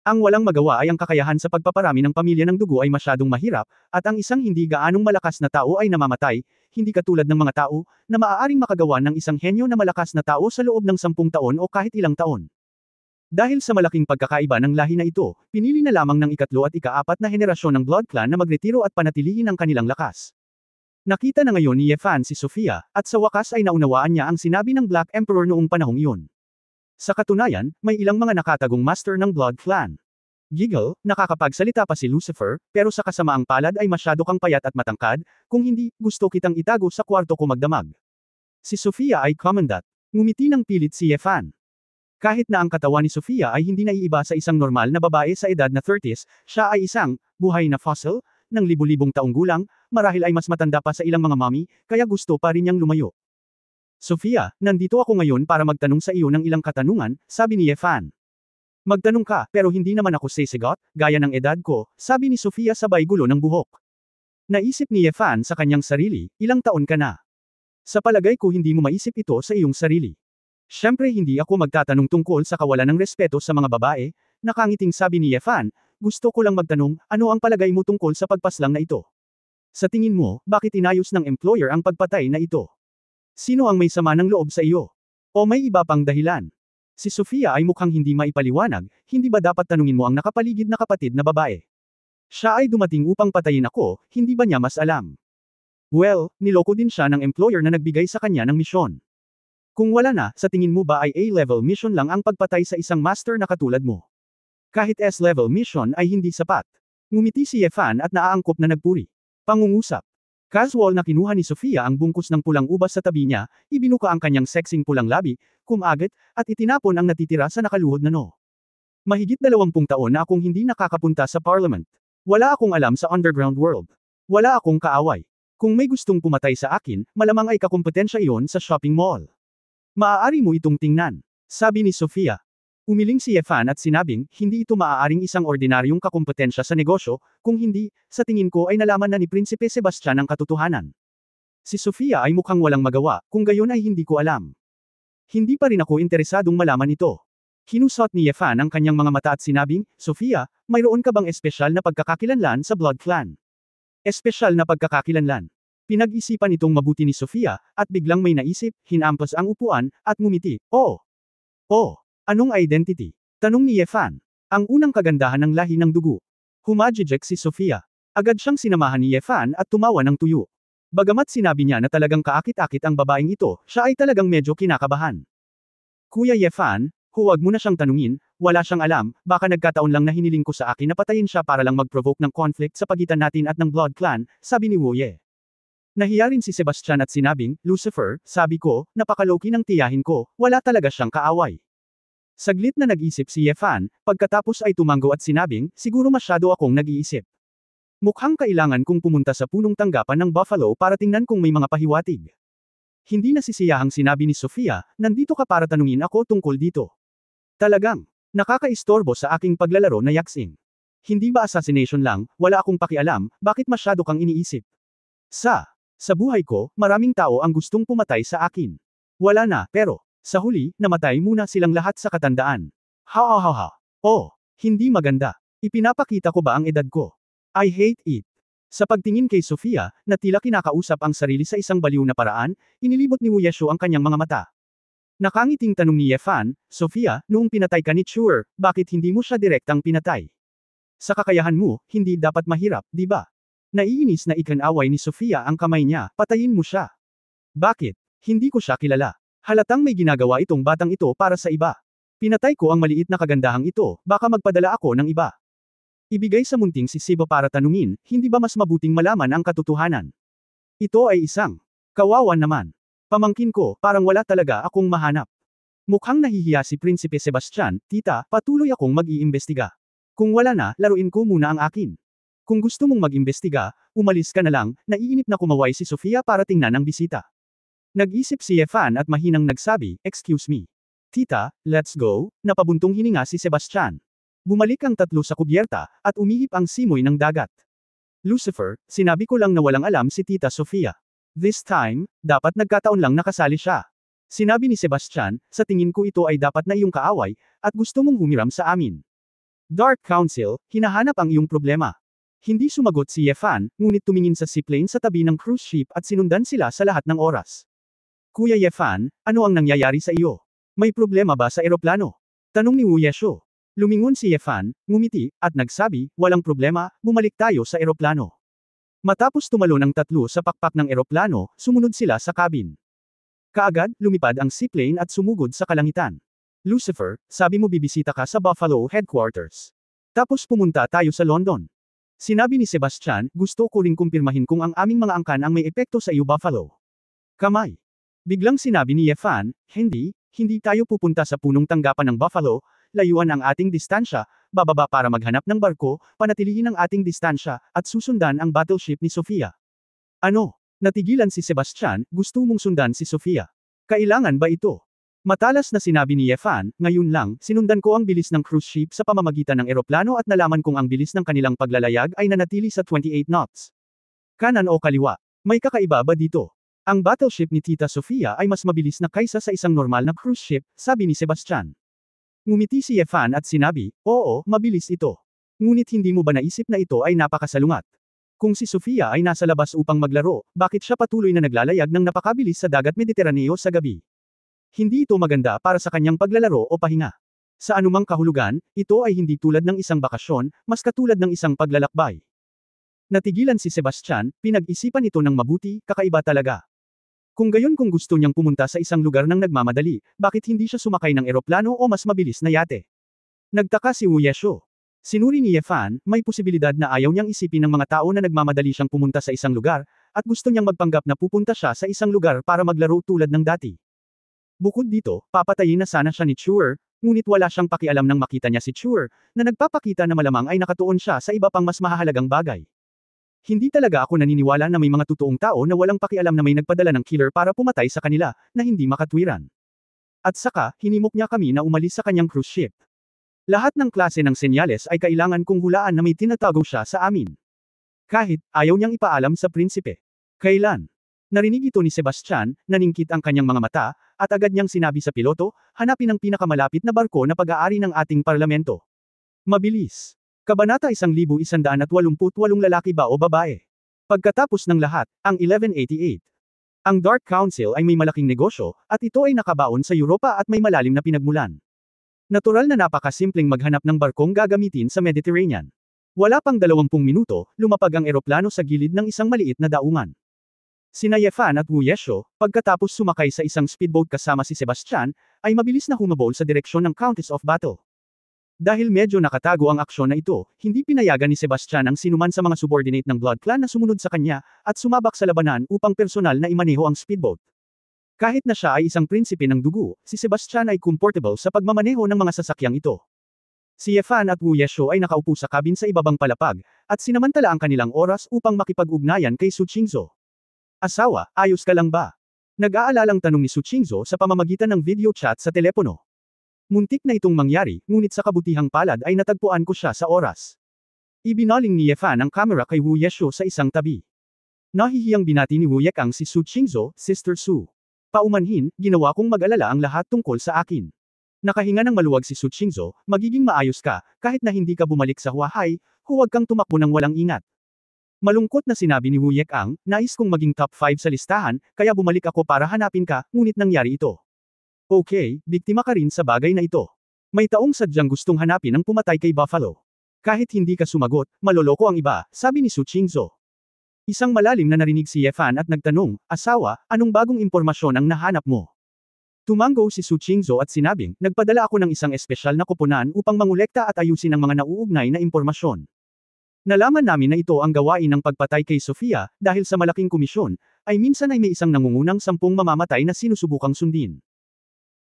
Ang walang magawa ay ang kakayahan sa pagpaparami ng pamilya ng dugo ay masyadong mahirap, at ang isang hindi gaanong malakas na tao ay namamatay, hindi katulad ng mga tao, na maaaring makagawa ng isang henyo na malakas na tao sa loob ng 10 taon o kahit ilang taon. Dahil sa malaking pagkakaiba ng lahi na ito, pinili na lamang ng ikatlo at ikaapat na henerasyon ng Blood Clan na magretiro at panatilihin ang kanilang lakas. Nakita na ngayon ni Ye Fan si Sofia, at sa wakas ay naunawaan niya ang sinabi ng Black Emperor noong panahong iyon. Sa katunayan, may ilang mga nakatagong master ng Blood Clan. Giggle, nakakapagsalita pa si Lucifer, pero sa kasamaang palad ay masyado kang payat at matangkad, kung hindi, gusto kitang itago sa kwarto ko magdamag. Si Sofia ay commandant. Ngumiti ng pilit si Ye Fan. Kahit na ang katawan ni Sofia ay hindi naiiba sa isang normal na babae sa edad na 30s, siya ay isang, buhay na fossil, ng libu-libong taong gulang, marahil ay mas matanda pa sa ilang mga mommy, kaya gusto pa rin niyang lumayo. Sofia, nandito ako ngayon para magtanong sa iyo ng ilang katanungan, sabi ni Ye Fan. Magtanong ka, pero hindi naman ako sisigot, gaya ng edad ko, sabi ni Sofia sabay gulo ng buhok. Naisip ni Ye Fan sa kanyang sarili, ilang taon ka na? Sa palagay ko hindi mo maisip ito sa iyong sarili. Siyempre hindi ako magtatanong tungkol sa kawalan ng respeto sa mga babae, nakangiting sabi ni Ye Fan, gusto ko lang magtanong, ano ang palagay mo tungkol sa pagpaslang na ito? Sa tingin mo, bakit inayos ng employer ang pagpatay na ito? Sino ang may sama ng loob sa iyo? O may iba pang dahilan? Si Sofia ay mukhang hindi maipaliwanag, hindi ba dapat tanungin mo ang nakapaligid na kapatid na babae? Siya ay dumating upang patayin ako, hindi ba niya mas alam? Well, niloko din siya ng employer na nagbigay sa kanya ng misyon. Kung wala na, sa tingin mo ba ay A-level mission lang ang pagpatay sa isang master na katulad mo? Kahit S-level mission ay hindi sapat. Ngumiti si Ye Fan at naaangkop na nagpuri. Pangungusap. Casual na kinuha ni Sofia ang bungkus ng pulang ubas sa tabi niya, ibinuka ang kanyang sexing pulang labi, kumagit, at itinapon ang natitira sa nakaluhod na no. Mahigit 20 taon na akong hindi nakakapunta sa parliament. Wala akong alam sa underground world. Wala akong kaaway. Kung may gustong pumatay sa akin, malamang ay kakumpetensya iyon sa shopping mall. Maaari mo itong tingnan, sabi ni Sofia. Umiling si Ye Fan at sinabing, hindi ito maaaring isang ordinaryong kakumpetensya sa negosyo, kung hindi, sa tingin ko ay nalaman na ni Prinsipe Sebastian ang katotohanan. Si Sofia ay mukhang walang magawa, kung gayon ay hindi ko alam. Hindi pa rin ako interesadong malaman ito. Kinusot ni Ye Fan ang kanyang mga mata at sinabing, Sofia, mayroon ka bang espesyal na pagkakakilanlan sa Blood Clan? Espesyal na pagkakakilanlan. Pinag-isipan itong mabuti ni Sofia, at biglang may naisip, hinampas ang upuan, at ngumiti, Oh! Anong identity? Tanong ni Ye Fan. Ang unang kagandahan ng lahi ng dugo. Humajijek si Sofia. Agad siyang sinamahan ni Ye Fan at tumawa ng tuyo. Bagamat sinabi niya na talagang kaakit-akit ang babaeng ito, siya ay talagang medyo kinakabahan. Kuya Ye Fan, huwag mo na siyang tanungin, wala siyang alam, baka nagkataon lang na hiniling ko sa akin na patayin siya para lang mag-provoke ng conflict sa pagitan natin at ng Blood Clan, sabi ni Wu Ye. Nahiya rin si Sebastian at sinabing, Lucifer, sabi ko, napakaloki ng tiyahin ko, wala talaga siyang kaaway. Saglit na nag-isip si Ye Fan, pagkatapos ay tumango at sinabing, siguro masyado akong nag-iisip. Mukhang kailangan kong pumunta sa punong tanggapan ng Buffalo para tingnan kung may mga pahiwatig. Hindi nasisiyahang sinabi ni Sofia, nandito ka para tanungin ako tungkol dito. Talagang, nakakaistorbo sa aking paglalaro na yaksing. Hindi ba assassination lang, wala akong pakialam, bakit masyado kang iniisip? Sa buhay ko, maraming tao ang gustong pumatay sa akin. Wala na, pero, sa huli, namatay muna silang lahat sa katandaan. Ha. Oh, hindi maganda. Ipinapakita ko ba ang edad ko? I hate it. Sa pagtingin kay Sofia, na tila kinakausap ang sarili sa isang baliw na paraan, inilibot ni Wu Yeshu ang kanyang mga mata. Nakangiting tanong ni Ye Fan, Sofia, noong pinatay ka ni Chuer, bakit hindi mo siya direktang pinatay? Sa kakayahan mo, hindi dapat mahirap, di ba? Naiinis na ikan-away ni Sofia ang kamay niya, patayin mo siya. Bakit? Hindi ko siya kilala. Halatang may ginagawa itong batang ito para sa iba. Pinatay ko ang maliit na kagandahang ito, baka magpadala ako ng iba. Ibigay sa munting si Siba para tanungin, hindi ba mas mabuting malaman ang katotohanan? Ito ay isang kawawan naman. Pamangkin ko, parang wala talaga akong mahanap. Mukhang nahihiya si Prinsipe Sebastian, tita, patuloy akong mag-iimbestiga. Kung wala na, laruin ko muna ang akin. Kung gusto mong mag-imbestiga, umalis ka na lang, naiinip na kumaway si Sofia para tingnan ang bisita. Nag-isip si Ye Fan at mahinang nagsabi, excuse me. Tita, let's go, napabuntong hininga si Sebastian. Bumalik ang tatlo sa kubyerta, at umihip ang simoy ng dagat. Lucifer, sinabi ko lang na walang alam si Tita Sofia. This time, dapat nagkataon lang nakasali siya. Sinabi ni Sebastian, sa tingin ko ito ay dapat na iyong kaaway, at gusto mong humiram sa amin. Dark Council, hinahanap ang iyong problema. Hindi sumagot si Yefan, ngunit tumingin sa seaplane sa tabi ng cruise ship at sinundan sila sa lahat ng oras. Kuya Yefan, ano ang nangyayari sa iyo? May problema ba sa eroplano? Tanong ni Wu Yeshu. Lumingon si Yefan, ngumiti, at nagsabi, walang problema, bumalik tayo sa eroplano. Matapos tumalon ang tatlo sa pakpak ng eroplano, sumunod sila sa cabin. Kaagad, lumipad ang seaplane at sumugod sa kalangitan. Lucifer, sabi mo bibisita ka sa Buffalo headquarters. Tapos pumunta tayo sa London. Sinabi ni Sebastian, gusto ko ring kumpirmahin kung ang aming mga angkan ang may epekto sa iyo Buffalo. Kamay. Biglang sinabi ni Yefan, hindi tayo pupunta sa punong tanggapan ng Buffalo, layuan ang ating distansya, bababa para maghanap ng barko, panatilihin ang ating distansya, at susundan ang battleship ni Sofia. Ano? Natigilan si Sebastian, gusto mong sundan si Sofia. Kailangan ba ito? Matalas na sinabi ni Yefan, ngayon lang, sinundan ko ang bilis ng cruise ship sa pamamagitan ng eroplano at nalaman kong ang bilis ng kanilang paglalayag ay nanatili sa 28 knots. Kanan o kaliwa? May kakaiba ba dito? Ang battleship ni Tita Sofia ay mas mabilis na kaysa sa isang normal na cruise ship, sabi ni Sebastian. Ngumiti si Yefan at sinabi, oo, mabilis ito. Ngunit hindi mo ba naisip na ito ay napakasalungat? Kung si Sofia ay nasa labas upang maglaro, bakit siya patuloy na naglalayag ng napakabilis sa dagat Mediteraneo sa gabi? Hindi ito maganda para sa kanyang paglalaro o pahinga. Sa anumang kahulugan, ito ay hindi tulad ng isang bakasyon, mas katulad ng isang paglalakbay. Natigilan si Sebastian, pinag-isipan ito ng mabuti, kakaiba talaga. Kung gayon kung gusto niyang pumunta sa isang lugar ng nagmamadali, bakit hindi siya sumakay ng eroplano o mas mabilis na yate? Nagtaka si Wu Yeshu. Sinuri ni Yefan, may posibilidad na ayaw niyang isipin ng mga tao na nagmamadali siyang pumunta sa isang lugar, at gusto niyang magpanggap na pupunta siya sa isang lugar para maglaro tulad ng dati. Bukod dito, papatayin na sana siya ni Chur, ngunit wala siyang pakialam nang makita niya si Chur, na nagpapakita na malamang ay nakatuon siya sa iba pang mas mahahalagang bagay. Hindi talaga ako naniniwala na may mga totoong tao na walang pakialam na may nagpadala ng killer para pumatay sa kanila, na hindi makatwiran. At saka, hinimok niya kami na umalis sa kanyang cruise ship. Lahat ng klase ng senyales ay kailangan kong hulaan na may tinatago siya sa amin. Kahit, ayaw niyang ipaalam sa prinsipe. Kailan? Narinig ito ni Sebastian, naningkit ang kanyang mga mata, at agad niyang sinabi sa piloto, hanapin ang pinakamalapit na barko na pag-aari ng ating parlamento. Mabilis. Kabanata 1188 lalaki ba o babae? Pagkatapos ng lahat, ang 1188. Ang Dark Council ay may malaking negosyo, at ito ay nakabaon sa Europa at may malalim na pinagmulan. Natural na napakasimpleng maghanap ng barkong gagamitin sa Mediterranean. Wala pang 20 minuto, lumapag ang eroplano sa gilid ng isang maliit na daungan. Sina Yefan at Wu Yeshu, pagkatapos sumakay sa isang speedboat kasama si Sebastian, ay mabilis na humabol sa direksyon ng Countess of Battle. Dahil medyo nakatago ang aksyon na ito, hindi pinayagan ni Sebastian ang sinuman sa mga subordinate ng Blood Clan na sumunod sa kanya, at sumabak sa labanan upang personal na imaneho ang speedboat. Kahit na siya ay isang prinsipe ng dugo, si Sebastian ay comfortable sa pagmamaneho ng mga sasakyang ito. Si Yefan at Wu Yeshu ay nakaupo sa kabin sa ibabang palapag, at sinamantala ang kanilang oras upang makipag-ugnayan kay Su Qingzhou. Asawa, ayos ka lang ba? Nag-aalalang tanong ni Su Qingzhou sa pamamagitan ng video chat sa telepono. Muntik na itong mangyari, ngunit sa kabutihang palad ay natagpuan ko siya sa oras. Ibinaling ni Yefan ang kamera kay Wu Yeshu sa isang tabi. Nahihiyang binati ni Wu Yekang si Su Qingzhou, Sister Su. Paumanhin, ginawa kong mag-alala ang lahat tungkol sa akin. Nakahinga ng maluwag si Su Qingzhou, magiging maayos ka, kahit na hindi ka bumalik sa Huahay, huwag kang tumakbo ng walang ingat. Malungkot na sinabi ni Wu Yekang, nais kong maging top 5 sa listahan, kaya bumalik ako para hanapin ka, ngunit nangyari ito. Okay, biktima ka rin sa bagay na ito. May taong sadyang gustong hanapin ang pumatay kay Buffalo. Kahit hindi ka sumagot, maloloko ang iba, sabi ni Su Qingzhou. Isang malalim na narinig si Yefan at nagtanong, asawa, anong bagong impormasyon ang nahanap mo? Tumango si Su Qingzhou at sinabing, nagpadala ako ng isang espesyal na koponan upang mangolekta at ayusin ang mga nauugnay na impormasyon. Nalaman namin na ito ang gawain ng pagpatay kay Sofia, dahil sa malaking komisyon, ay minsan ay may isang nangungunang 10 mamamatay na sinusubukang sundin.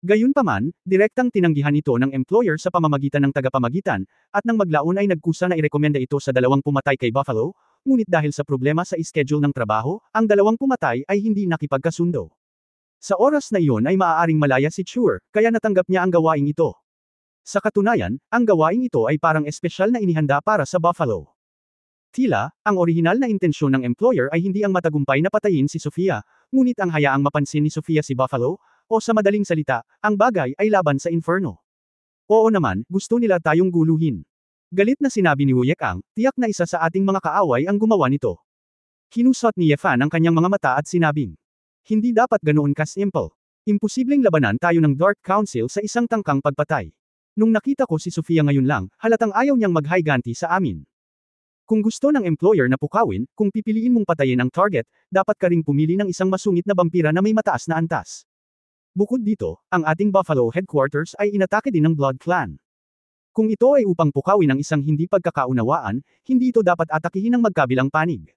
Gayunpaman, direktang tinanggihan ito ng employer sa pamamagitan ng tagapamagitan, at nang maglaon ay nagkusa na irekomenda ito sa 2 pumatay kay Buffalo, ngunit dahil sa problema sa schedule ng trabaho, ang 2 pumatay ay hindi nakipagkasundo. Sa oras na iyon ay maaaring malaya si Chur, kaya natanggap niya ang gawaing ito. Sa katunayan, ang gawaing ito ay parang espesyal na inihanda para sa Buffalo. Tila, ang orihinal na intensyon ng employer ay hindi ang matagumpay na patayin si Sofia, ngunit ang hayaang mapansin ni Sofia si Buffalo, o sa madaling salita, ang bagay ay laban sa inferno. Oo naman, gusto nila tayong guluhin. Galit na sinabi ni Wu Yekang, tiyak na isa sa ating mga kaaway ang gumawa nito. Kinusot ni Ye Fan ang kanyang mga mata at sinabing, hindi dapat ganoon ka-simple. Imposibleng labanan tayo ng Dark Council sa isang tangkang pagpatay. Nung nakita ko si Sofia ngayon lang, halatang ayaw niyang maghiganti sa amin. Kung gusto ng employer na pukawin, kung pipiliin mong patayin ang target, dapat ka ring pumili ng isang masungit na vampira na may mataas na antas. Bukod dito, ang ating Buffalo headquarters ay inatake din ng Blood Clan. Kung ito ay upang pukawin ang isang hindi pagkakaunawaan, hindi ito dapat atakihin ng magkabilang panig.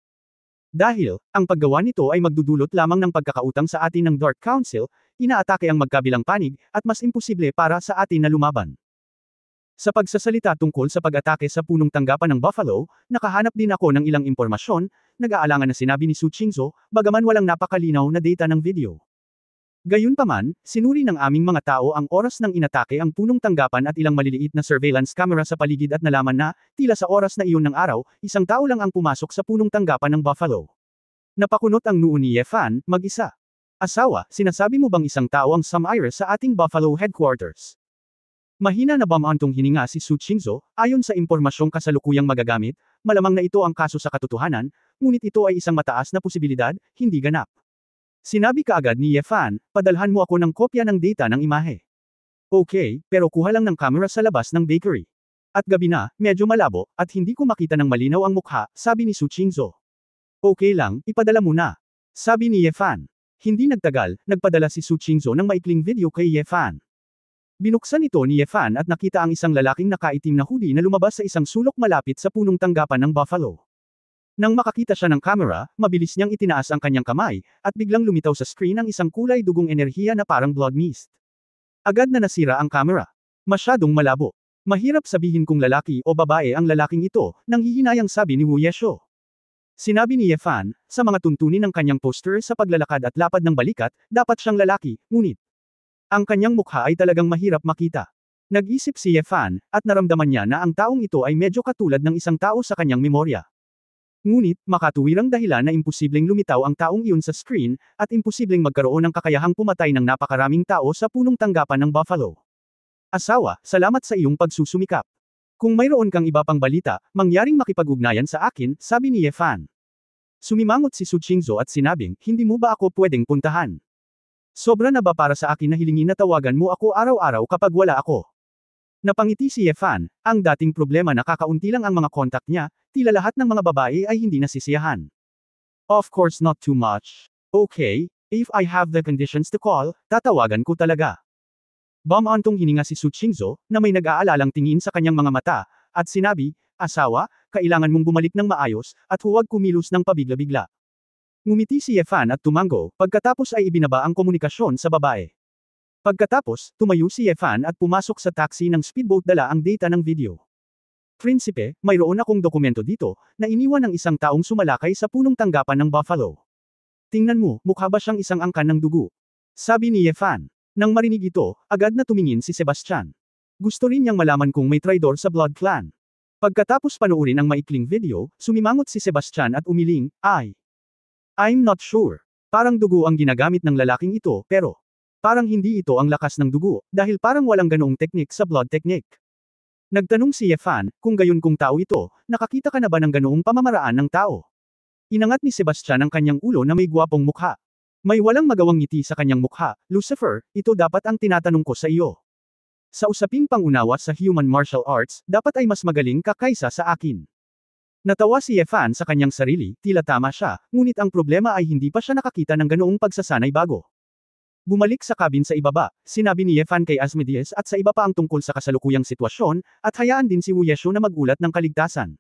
Dahil, ang paggawa nito ay magdudulot lamang ng pagkakautang sa atin ng Dark Council, inaatake ang magkabilang panig, at mas imposible para sa atin na lumaban. Sa pagsasalita tungkol sa pag-atake sa punong tanggapan ng Buffalo, nakahanap din ako ng ilang impormasyon, nag-aalangan na sinabi ni Su Qingzhou, bagaman walang napakalinaw na data ng video. Gayunpaman, sinuri ng aming mga tao ang oras ng inatake ang punong tanggapan at ilang maliliit na surveillance camera sa paligid at nalaman na, tila sa oras na iyon ng araw, isang tao lang ang pumasok sa punong tanggapan ng Buffalo. Napakunot ang noo ni Ye Fan, mag-isa. Asawa, sinasabi mo bang isang tao ang sumire sa ating Buffalo headquarters? Mahina na bamantong hininga si Su Qingzhou, ayon sa impormasyong kasalukuyang magagamit, malamang na ito ang kaso sa katotohanan, ngunit ito ay isang mataas na posibilidad, hindi ganap. Sinabi kaagad ni Ye Fan, padalhan mo ako ng kopya ng data ng imahe. Okay, pero kuha lang ng camera sa labas ng bakery. At gabi na, medyo malabo, at hindi ko makita ng malinaw ang mukha, sabi ni Su Qingzhou. Okay lang, ipadala mo na. Sabi ni Ye Fan. Hindi nagtagal, nagpadala si Su Qingzhou ng maikling video kay Ye Fan. Binuksan ito ni Ye Fan at nakita ang isang lalaking nakaitim na hoodie na lumabas sa isang sulok malapit sa punong tanggapan ng Buffalo. Nang makakita siya ng camera, mabilis niyang itinaas ang kanyang kamay, at biglang lumitaw sa screen ang isang kulay dugong enerhiya na parang blood mist. Agad na nasira ang camera. Masyadong malabo. Mahirap sabihin kung lalaki o babae ang lalaking ito, nang hihinayang sabi ni Wu Yesho. Sinabi ni Ye Fan, sa mga tuntunin ng kanyang poster sa paglalakad at lapad ng balikat, dapat siyang lalaki, ngunit ang kanyang mukha ay talagang mahirap makita. Nag-isip si Ye Fan, at naramdaman niya na ang taong ito ay medyo katulad ng isang tao sa kanyang memorya. Ngunit, makatuwirang dahilan na imposibleng lumitaw ang taong iyon sa screen, at imposibleng magkaroon ng kakayahang pumatay ng napakaraming tao sa punong tanggapan ng Buffalo. Asawa, salamat sa iyong pagsusumikap. Kung mayroon kang iba pang balita, mangyaring makipag-ugnayan sa akin, sabi ni Ye Fan. Sumimangot si Su Qingzhou at sinabing, hindi mo ba ako pwedeng puntahan? Sobra na ba para sa akin na hilingin na tawagan mo ako araw-araw kapag wala ako? Napangiti si Ye Fan, ang dating problema na kakaunti lang ang mga kontak niya, tila lahat ng mga babae ay hindi nasisiyahan. Of course not too much. Okay, if I have the conditions to call, tatawagan ko talaga. Bamantong hininga si Su Qingzhou, na may nag-aalalang tingin sa kanyang mga mata, at sinabi, asawa, kailangan mong bumalik ng maayos, at huwag kumilos ng pabigla-bigla. Ngumiti si Ye Fan at tumango, pagkatapos ay ibinaba ang komunikasyon sa babae. Pagkatapos, tumayo si Ye Fan at pumasok sa taxi ng speedboat dala ang data ng video. Prinsipe, mayroon akong dokumento dito, na iniwan ng isang taong sumalakay sa punong tanggapan ng Buffalo. Tingnan mo, mukha ba siyang isang angkan ng dugo? Sabi ni Ye Fan. Nang marinig ito, agad na tumingin si Sebastian. Gusto rin niyang malaman kung may traidor sa Blood Clan. Pagkatapos panoorin ang maikling video, sumimangot si Sebastian at umiling, I'm not sure. Parang dugo ang ginagamit ng lalaking ito, pero parang hindi ito ang lakas ng dugo, dahil parang walang ganoong teknik sa blood technique. Nagtanong si Ye Fan, kung gayon kung tao ito, nakakita ka na ba ng ganoong pamamaraan ng tao? Inangat ni Sebastian ang kanyang ulo na may gwapong mukha. May walang magawang ngiti sa kanyang mukha, Lucifer, ito dapat ang tinatanong ko sa iyo. Sa usaping pangunawa sa human martial arts, dapat ay mas magaling ka kaysa sa akin. Natawa si Ye Fan sa kanyang sarili, tila tama siya, ngunit ang problema ay hindi pa siya nakakita ng ganoong pagsasanay bago. Bumalik sa cabin sa ibaba, sinabi ni Ye Fan kay Asmodeus at sa iba pa ang tungkol sa kasalukuyang sitwasyon, at hayaan din si Wu Yeshu na magulat ng kaligtasan.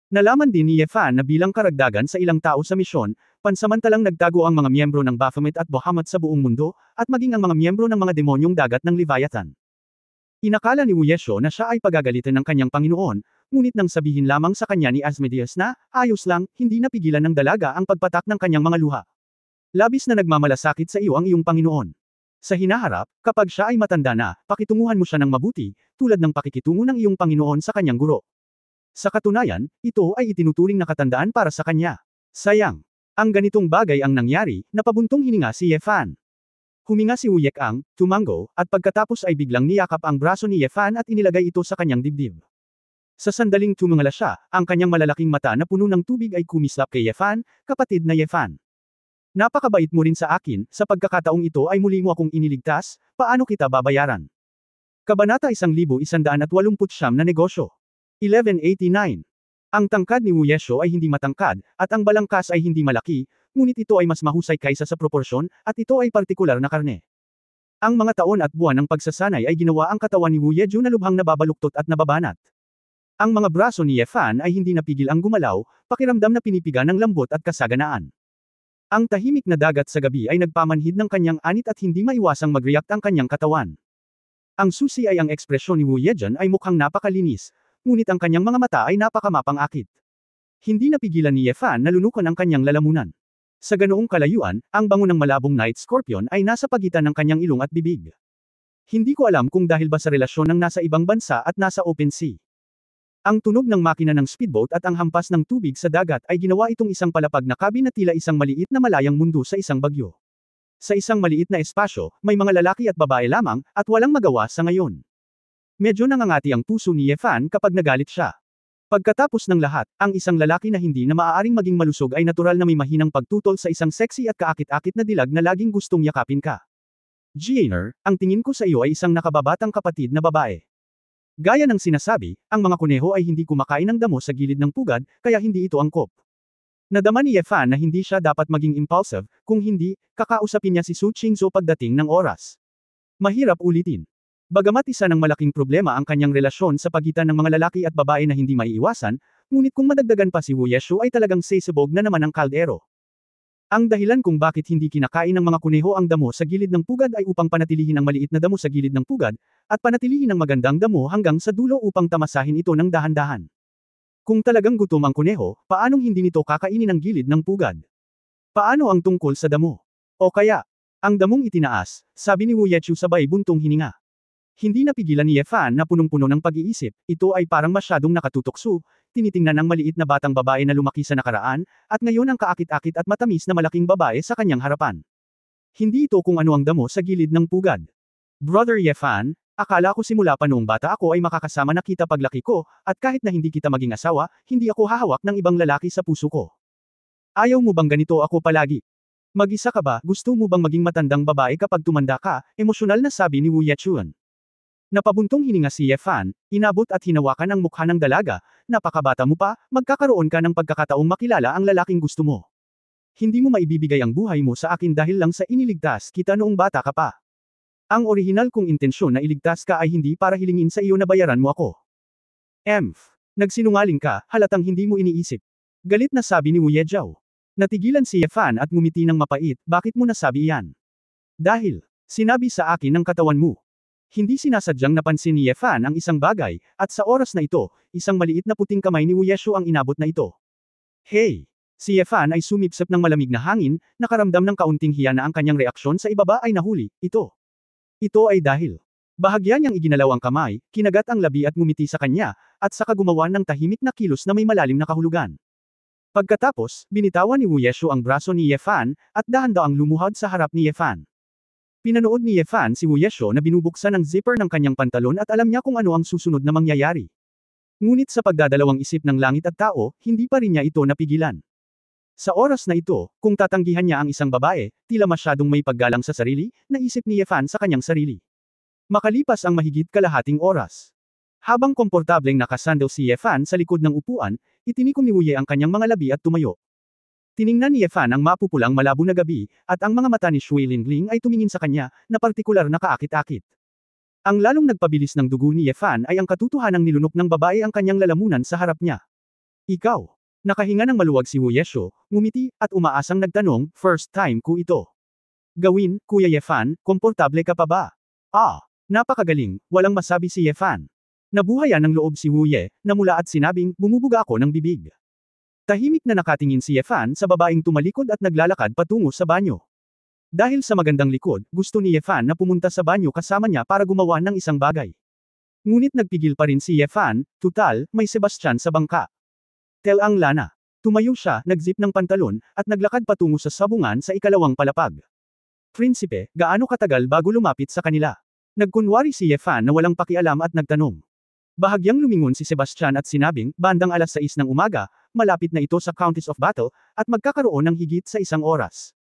Nalaman din ni Ye Fan na bilang karagdagan sa ilang tao sa misyon, pansamantalang nagtago ang mga miyembro ng Baphomet at Bahamut sa buong mundo, at maging ang mga miyembro ng mga demonyong dagat ng Leviathan. Inakala ni Wu Yeshu na siya ay pagagalitan ng kanyang Panginoon, ngunit nang sabihin lamang sa kanya ni Asmodeus na, ayos lang, hindi napigilan ng dalaga ang pagpatak ng kanyang mga luha. Labis na nagmamalasakit sa iyo ang iyong Panginoon. Sa hinaharap, kapag siya ay matanda na, pakitunguhan mo siya ng mabuti, tulad ng pakikitungo ng iyong Panginoon sa kanyang guro. Sa katunayan, ito ay itinuturing na katandaan para sa kanya. Sayang. Ang ganitong bagay ang nangyari, napabuntong hininga si Ye Fan. Huminga si Wu Yek'ang, tumango, at pagkatapos ay biglang niyakap ang braso ni Ye Fan at inilagay ito sa kanyang dibdib. Sa sandaling tumingala siya, ang kanyang malalaking mata na puno ng tubig ay kumislap kay Ye Fan, kapatid na Ye Fan. Napakabait mo rin sa akin, sa pagkakataong ito ay muli mo akong iniligtas, paano kita babayaran? Kabanata 1189 na negosyo. 1189. Ang tangkad ni Wu Yeshu ay hindi matangkad, at ang balangkas ay hindi malaki, ngunit ito ay mas mahusay kaysa sa proporsyon, at ito ay partikular na karne. Ang mga taon at buwan ng pagsasanay ay ginawa ang katawan ni Wu Yeju na lubhang nababaluktot at nababanat. Ang mga braso ni Ye Fan ay hindi napigil ang gumalaw, pakiramdam na pinipiga ng lambot at kasaganaan. Ang tahimik na dagat sa gabi ay nagpamanhid ng kanyang anit at hindi maiwasang mag-react ang kanyang katawan. Ang susi ay ang ekspresyon ni Wu Yejan ay mukhang napakalinis, ngunit ang kanyang mga mata ay napakamapang-akit. Hindi napigilan ni Ye Fan na lunukan ang kanyang lalamunan. Sa ganoong kalayuan, ang bango ng malabong Night Scorpion ay nasa pagitan ng kanyang ilong at bibig. Hindi ko alam kung dahil ba sa relasyon ng nasa ibang bansa at nasa open sea. Ang tunog ng makina ng speedboat at ang hampas ng tubig sa dagat ay ginawa itong isang palapag na kabin na tila isang maliit na malayang mundo sa isang bagyo. Sa isang maliit na espasyo, may mga lalaki at babae lamang, at walang magawa sa ngayon. Medyo nangangati ang puso ni Ye Fan kapag nagalit siya. Pagkatapos ng lahat, ang isang lalaki na hindi na maaaring maging malusog ay natural na may mahinang pagtutol sa isang sexy at kaakit-akit na dilag na laging gustong yakapin ka. Jiener, ang tingin ko sa iyo ay isang nakababatang kapatid na babae. Gaya ng sinasabi, ang mga kuneho ay hindi kumakain ng damo sa gilid ng pugad, kaya hindi ito angkop. Nadama ni Ye Fan na hindi siya dapat maging impulsive, kung hindi, kakausapin niya si Su Qingzhou pagdating ng oras. Mahirap ulitin. Bagamat isa ng malaking problema ang kanyang relasyon sa pagitan ng mga lalaki at babae na hindi maiiwasan, ngunit kung madagdagan pa si Wu Yeshu ay talagang sisibog na naman ang kaldero. Ang dahilan kung bakit hindi kinakain ng mga kuneho ang damo sa gilid ng pugad ay upang panatilihin ang maliit na damo sa gilid ng pugad, at panatilihin ang magandang damo hanggang sa dulo upang tamasahin ito ng dahan-dahan. Kung talagang gutom ang kuneho, paanong hindi nito kakainin ang gilid ng pugad? Paano ang tungkol sa damo? O kaya, ang damong itinaas, sabi ni Wu Yechu sabay buntong hininga. Hindi napigilan ni Ye Fan na punong-puno ng pag-iisip, ito ay parang masyadong nakatutokso, tinitingnan ng maliit na batang babae na lumaki sa nakaraan, at ngayon ang kaakit-akit at matamis na malaking babae sa kanyang harapan. Hindi ito kung ano ang damo sa gilid ng pugad. Brother Ye Fan, akala ko simula pa noong bata ako ay makakasama na kita paglaki ko, at kahit na hindi kita maging asawa, hindi ako hahawak ng ibang lalaki sa puso ko. Ayaw mo bang ganito ako palagi? Mag-isa ka ba, gusto mo bang maging matandang babae kapag tumanda ka, emosyonal na sabi ni Wu Yechuan. Napabuntong hininga si Ye Fan, inabot at hinawakan ang mukha ng dalaga, napakabata mo pa, magkakaroon ka ng pagkakataong makilala ang lalaking gusto mo. Hindi mo maibibigay ang buhay mo sa akin dahil lang sa iniligtas kita noong bata ka pa. Ang orihinal kong intensyon na iligtas ka ay hindi para hilingin sa iyo na bayaran mo ako. Nagsinungaling ka, halatang hindi mo iniisip. Galit na sabi ni Wu Yejiao. Natigilan si Ye Fan at ngumiti ng mapait, bakit mo nasabi iyan? Dahil, sinabi sa akin ng katawan mo. Hindi sinasadyang napansin ni Ye Fan ang isang bagay, at sa oras na ito, isang maliit na puting kamay ni Wu Yeshu ang inabot na ito. Hey! Si Ye Fan ay sumipsip ng malamig na hangin, nakaramdam ng kaunting hiya na ang kanyang reaksyon sa ibaba ay nahuli, ito. Ito ay dahil. Bahagya niyang iginalaw ang kamay, kinagat ang labi at ngumiti sa kanya, at saka gumawa ng tahimik na kilos na may malalim na kahulugan. Pagkatapos, binitawan ni Wu Yeshu ang braso ni Ye Fan, at dahan-daang lumuhod sa harap ni Ye Fan. Pinanood ni Ye Fan si Wu Yeshu na binubuksan ang zipper ng kanyang pantalon at alam niya kung ano ang susunod na mangyayari. Ngunit sa pagdadalawang isip ng langit at tao, hindi pa rin niya ito napigilan. Sa oras na ito, kung tatanggihan niya ang isang babae, tila masyadong may paggalang sa sarili, naisip ni Ye Fan sa kanyang sarili. Makalipas ang mahigit kalahating oras. Habang komportableng nakasandal si Ye Fan sa likod ng upuan, itinikom ni Wu Ye ang kanyang mga labi at tumayo. Tiningnan ni Ye Fan ang mapupulang malabo na gabi, at ang mga mata ni Shui Lingling ay tumingin sa kanya, na partikular na kaakit-akit. Ang lalong nagpabilis ng dugo ni Ye Fan ay ang katotohanang nilunok ng babae ang kanyang lalamunan sa harap niya. Ikaw. Nakahinga ng maluwag si Wu Yeshu, ngumiti, at umaasang nagtanong, first time ko ito. Gawin, Kuya Ye Fan, komportable ka pa ba? Napakagaling, walang masabi si Ye Fan. Nabuhayan ng loob si Wu Ye, namula at sinabing, bumubuga ako ng bibig. Tahimik na nakatingin si Yefan sa babaeng tumalikod at naglalakad patungo sa banyo. Dahil sa magandang likod, gusto ni Yefan na pumunta sa banyo kasama niya para gumawa ng isang bagay. Ngunit nagpigil pa rin si Yefan, tutal, may Sebastian sa bangka. Tel ang lana. Tumayo siya, nagzip ng pantalon, at naglakad patungo sa sabungan sa ikalawang palapag. Prinsipe, gaano katagal bago lumapit sa kanila? Nagkunwari si Yefan na walang pakialam at nagtanong. Bahagyang lumingon si Sebastian at sinabing, bandang alas 6 ng umaga, malapit na ito sa Countess of Battle, at magkakaroon ng higit sa 1 oras.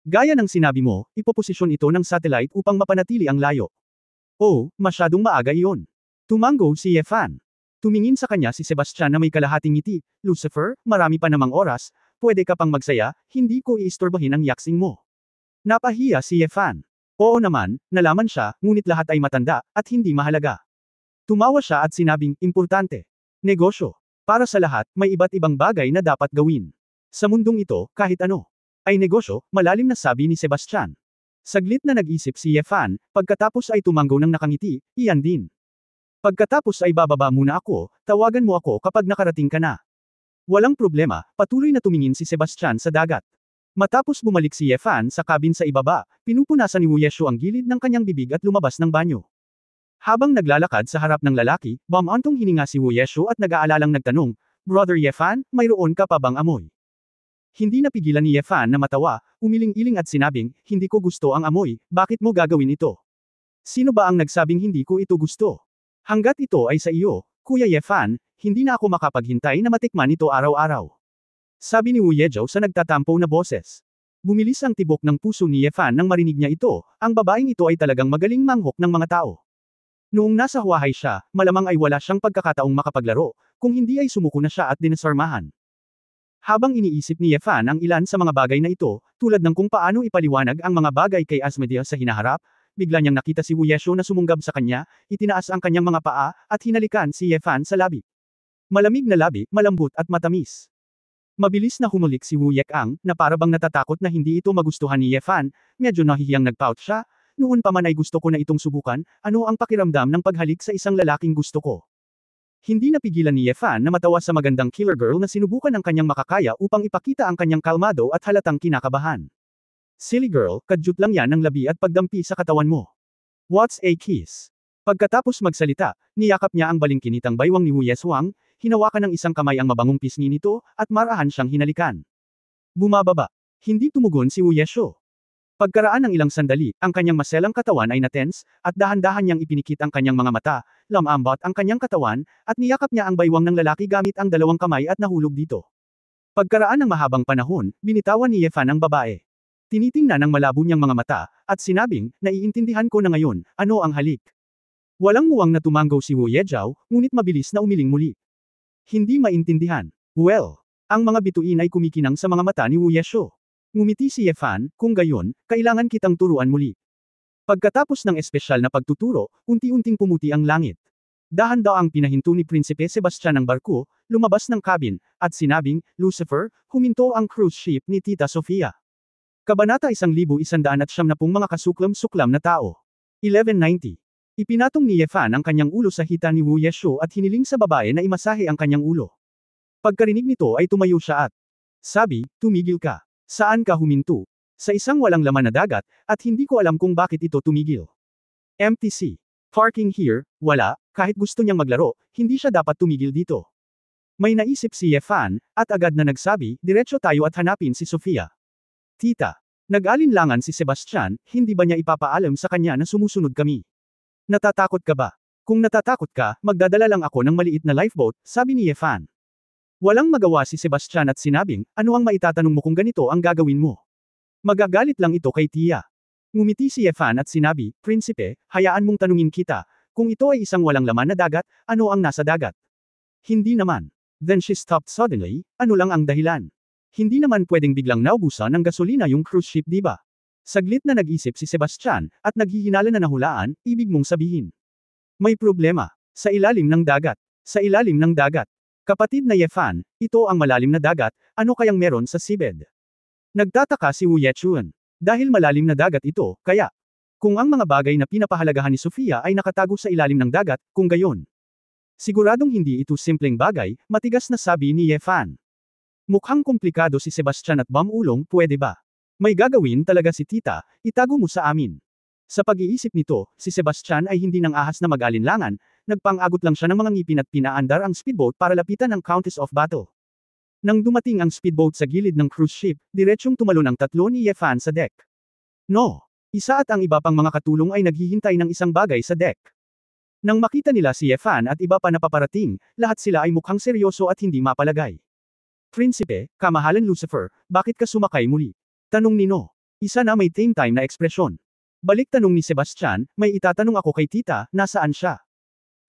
Gaya ng sinabi mo, ipoposisyon ito ng satellite upang mapanatili ang layo. Oh, masyadong maaga iyon. Tumango si Yefan. Tumingin sa kanya si Sebastian na may kalahating ngiti. Lucifer, marami pa namang oras, pwede ka pang magsaya, hindi ko iistorbohin ang yaksing mo. Napahiya si Yefan. Oo naman, nalaman siya, ngunit lahat ay matanda, at hindi mahalaga. Tumawa siya at sinabing, importante. Negosyo. Para sa lahat, may iba't ibang bagay na dapat gawin. Sa mundong ito, kahit ano. Ay negosyo, malalim na sabi ni Sebastian. Saglit na nag-isip si Yefan, pagkatapos ay tumango ng nakangiti, iyan din. Pagkatapos ay bababa muna ako, tawagan mo ako kapag nakarating ka na. Walang problema, patuloy na tumingin si Sebastian sa dagat. Matapos bumalik si Yefan sa cabin sa ibaba, pinupunasan ni Wuyeshu ang gilid ng kanyang bibig at lumabas ng banyo. Habang naglalakad sa harap ng lalaki, bumantong hininga si Wuyeshu at nag-aalalang nagtanong, Brother Yefan, mayroon ka pa bang amoy? Hindi napigilan ni Yefan na matawa, umiling-iling at sinabing, hindi ko gusto ang amoy, bakit mo gagawin ito? Sino ba ang nagsabing hindi ko ito gusto? Hanggat ito ay sa iyo, Kuya Yefan, hindi na ako makapaghintay na matikman ito araw-araw. Sabi ni Wuyezhou sa nagtatampo na boses. Bumilis ang tibok ng puso ni Yefan nang marinig niya ito, ang babaeng ito ay talagang magaling manghok ng mga tao. Noong nasa Huahay siya, malamang ay wala siyang pagkakataong makapaglaro, kung hindi ay sumuko na siya at dinasarmahan. Habang iniisip ni Yefan ang ilan sa mga bagay na ito, tulad ng kung paano ipaliwanag ang mga bagay kay Asmodea sa hinaharap, bigla niyang nakita si Wuyeshu na sumunggab sa kanya, itinaas ang kanyang mga paa, at hinalikan si Yefan sa labi. Malamig na labi, malambot at matamis. Mabilis na humulik si Wu Yekang, na para bang natatakot na hindi ito magustuhan ni Yefan, medyo nahihiyang nagpout siya, noon pa man ay gusto ko na itong subukan, ano ang pakiramdam ng paghalik sa isang lalaking gusto ko. Hindi napigilan ni Yefan na matawa sa magandang killer girl na sinubukan ang kanyang makakaya upang ipakita ang kanyang kalmado at halatang kinakabahan. Silly girl, kadyut lang yan ng labi at pagdampi sa katawan mo. What's a kiss? Pagkatapos magsalita, niyakap niya ang balingkinitang baywang ni Wu Yeshuang, hinawakan ng isang kamay ang mabangong pisngi nito, at marahan siyang hinalikan. Bumababa. Hindi tumugon si Wu Yeshu. Pagkaraan ng ilang sandali, ang kanyang maselang katawan ay natense, at dahan-dahan niyang ipinikit ang kanyang mga mata, lamambot ang kanyang katawan, at niyakap niya ang baywang ng lalaki gamit ang dalawang kamay at nahulog dito. Pagkaraan ng mahabang panahon, binitawan ni Yefan ang babae. Tinitingnan ng malabo niyang mga mata, at sinabing, naiintindihan ko na ngayon, ano ang halik. Walang muwang na tumango si Wu Yezhou, ngunit mabilis na umiling muli. Hindi maintindihan. Well, ang mga bituin ay kumikinang sa mga mata ni Wu Yeshu. Ngumiti si Yefan, kung gayon, kailangan kitang turuan muli. Pagkatapos ng espesyal na pagtuturo, unti-unting pumuti ang langit. Dahan-daang pinahinto ni Prinsipe Sebastian ang barko, lumabas ng cabin, at sinabing, Lucifer, huminto ang cruise ship ni Tita Sofia. Kabanata 1170 mga kasuklam-suklam na tao. 1190. Ipinatong ni Yefan ang kanyang ulo sa hita ni Wu Yeshu at hiniling sa babae na imasahe ang kanyang ulo. Pagkarinig nito ay tumayo siya at sabi, tumigil ka. Saan ka huminto? Sa isang walang laman na dagat, at hindi ko alam kung bakit ito tumigil. MTC. Parking here, wala, kahit gusto niyang maglaro, hindi siya dapat tumigil dito. May naisip si Yefan, at agad na nagsabi, diretso tayo at hanapin si Sofia. Tita. Nag-alinlangan si Sebastian, hindi ba niya ipapaalam sa kanya na sumusunod kami? Natatakot ka ba? Kung natatakot ka, magdadala lang ako ng maliit na lifeboat, sabi ni Yefan. Walang magawa si Sebastian at sinabing, ano ang maitatanong mo kung ganito ang gagawin mo? Magagalit lang ito kay Tia. Ngumiti si Yefan at sinabi, Prinsipe, hayaan mong tanungin kita, kung ito ay isang walang laman na dagat, ano ang nasa dagat? Hindi naman. Then she stopped suddenly, ano lang ang dahilan? Hindi naman pwedeng biglang naubusan ng gasolina yung cruise ship diba? Saglit na nag-isip si Sebastian, at naghihinala na nahulaan, ibig mong sabihin. May problema. Sa ilalim ng dagat. Sa ilalim ng dagat. Kapatid na Yefan, ito ang malalim na dagat, ano kayang meron sa seabed? Nagtataka si Wu Yechuan. Dahil malalim na dagat ito, kaya. Kung ang mga bagay na pinapahalagahan ni Sofia ay nakatago sa ilalim ng dagat, kung gayon. Siguradong hindi ito simpleng bagay, matigas na sabi ni Yefan. Mukhang komplikado si Sebastian at Bam-ulong, pwede ba? May gagawin talaga si tita, itago mo sa amin. Sa pag-iisip nito, si Sebastian ay hindi nang ahas na mag-alinlangan, nagpang-agot lang siya ng mga ngipin at pinaandar ang speedboat para lapitan ang Countess of Battle. Nang dumating ang speedboat sa gilid ng cruise ship, diretsyong tumalon ang tatlo ni Yefan sa deck. No! Isa at ang iba pang mga katulong ay naghihintay ng isang bagay sa deck. Nang makita nila si Yefan at iba pa na paparating, lahat sila ay mukhang seryoso at hindi mapalagay. Prinsipe, kamahalan Lucifer, bakit ka sumakay muli? Tanong ni No. Isa na may tame time na ekspresyon. Balik tanong ni Sebastian, may itatanong ako kay tita, nasaan siya?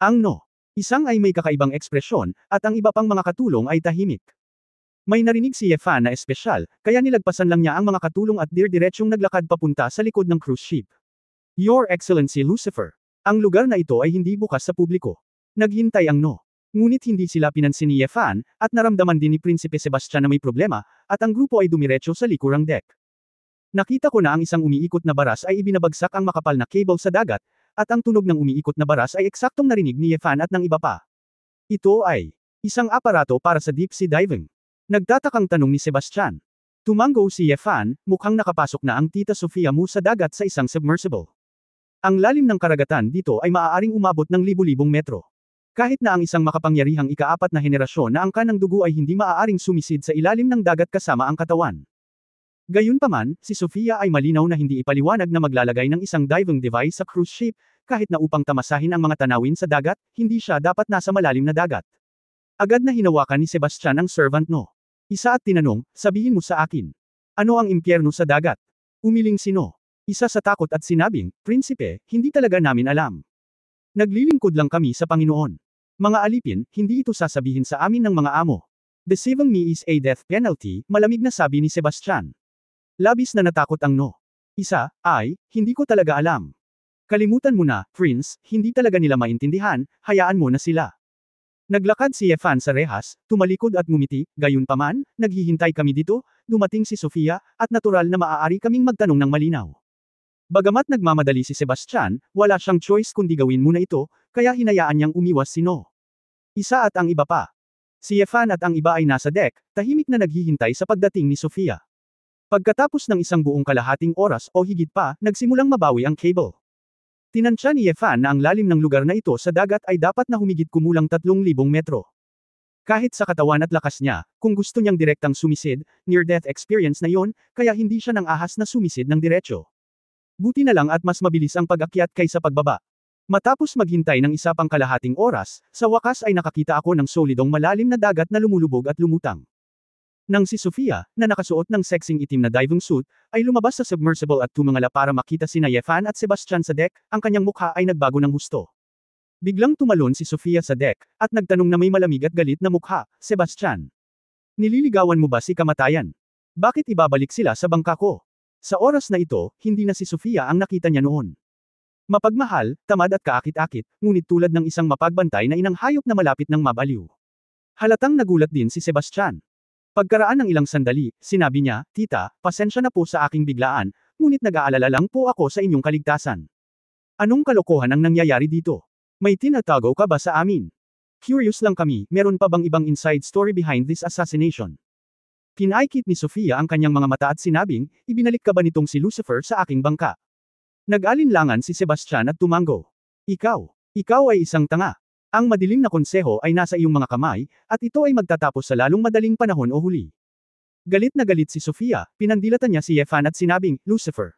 Ang No. Isang ay may kakaibang ekspresyon, at ang iba pang mga katulong ay tahimik. May narinig si Yefan na espesyal, kaya nilagpasan lang niya ang mga katulong at diretsyong naglakad papunta sa likod ng cruise ship. Your Excellency Lucifer. Ang lugar na ito ay hindi bukas sa publiko. Naghintay ang No. Ngunit hindi sila pinansin ni Yefan, at naramdaman din ni Prinsipe Sebastian na may problema, at ang grupo ay dumiretso sa likurang deck. Nakita ko na ang isang umiikot na baras ay ibinabagsak ang makapal na cable sa dagat, at ang tunog ng umiikot na baras ay eksaktong narinig ni Yefan at ng iba pa. Ito ay isang aparato para sa deep sea diving. Nagtatakang tanong ni Sebastian. Tumango si Yefan, mukhang nakapasok na ang tita Sofia mo sa dagat sa isang submersible. Ang lalim ng karagatan dito ay maaaring umabot ng libu-libong metro. Kahit na ang isang makapangyarihang ika-4 na henerasyon na angkan ng dugo ay hindi maaaring sumisid sa ilalim ng dagat kasama ang katawan. Gayunpaman, si Sofia ay malinaw na hindi ipaliwanag na maglalagay ng isang diving device sa cruise ship, kahit na upang tamasahin ang mga tanawin sa dagat, hindi siya dapat nasa malalim na dagat. Agad na hinawakan ni Sebastian ang servant No. Isa at tinanong, sabihin mo sa akin. Ano ang impyerno sa dagat? Umiling si No. Isa sa takot at sinabing, Prinsipe, hindi talaga namin alam. Naglilingkod lang kami sa Panginoon. Mga alipin, hindi ito sasabihin sa amin ng mga amo. Deceiving me is a death penalty, malamig na sabi ni Sebastian. Labis na natakot ang No. Isa, ay, hindi ko talaga alam. Kalimutan mo na, Prince, hindi talaga nila maintindihan, hayaan mo na sila. Naglakad si Yefan sa rehas, tumalikod at ngumiti, gayunpaman, naghihintay kami dito, dumating si Sofia, at natural na maaari kaming magtanong ng malinaw. Bagamat nagmamadali si Sebastian, wala siyang choice kundi gawin muna ito, kaya hinayaan niyang umiwas si No. Isa at ang iba pa. Si Yefan at ang iba ay nasa deck, tahimik na naghihintay sa pagdating ni Sofia. Pagkatapos ng isang buong kalahating oras o higit pa, nagsimulang mabawi ang cable. Tinansya ni Yefan na ang lalim ng lugar na ito sa dagat ay dapat na humigit kumulang 3,000 metro. Kahit sa katawan at lakas niya, kung gusto niyang direktang sumisid, near-death experience na yon, kaya hindi siya nang ahas na sumisid ng diretsyo. Buti na lang at mas mabilis ang pag-akyat kaysa pagbaba. Matapos maghintay ng isa pang kalahating oras, sa wakas ay nakakita ako ng solidong malalim na dagat na lumulubog at lumutang. Nang si Sofia, na nakasuot ng sexing itim na diving suit, ay lumabas sa submersible at tumingala para makita sina Yefan at Sebastian sa deck, ang kanyang mukha ay nagbago ng husto. Biglang tumalon si Sofia sa deck, at nagtanong na may malamig at galit na mukha, Sebastian. Nililigawan mo ba si kamatayan? Bakit ibabalik sila sa bangka ko? Sa oras na ito, hindi na si Sofia ang nakita niya noon. Mapagmahal, tamad at kaakit-akit, ngunit tulad ng isang mapagbantay na inang hayop na malapit ng mabaliw. Halatang nagulat din si Sebastian. Pagkaraan ng ilang sandali, sinabi niya, Tita, pasensya na po sa aking biglaan, ngunit nag-aalala lang po ako sa inyong kaligtasan. Anong kalokohan ang nangyayari dito? May tinatago ka ba sa amin? Curious lang kami, meron pa bang ibang inside story behind this assassination? Pinaikit ni Sofia ang kanyang mga mata at sinabing, ibinalik ka ba nitong si Lucifer sa aking bangka? Nag-alinlangan si Sebastian at tumango. Ikaw ay isang tanga. Ang madilim na konseho ay nasa iyong mga kamay, at ito ay magtatapos sa lalong madaling panahon o huli. Galit na galit si Sofia, pinandilatan niya si Yefan at sinabing, Lucifer.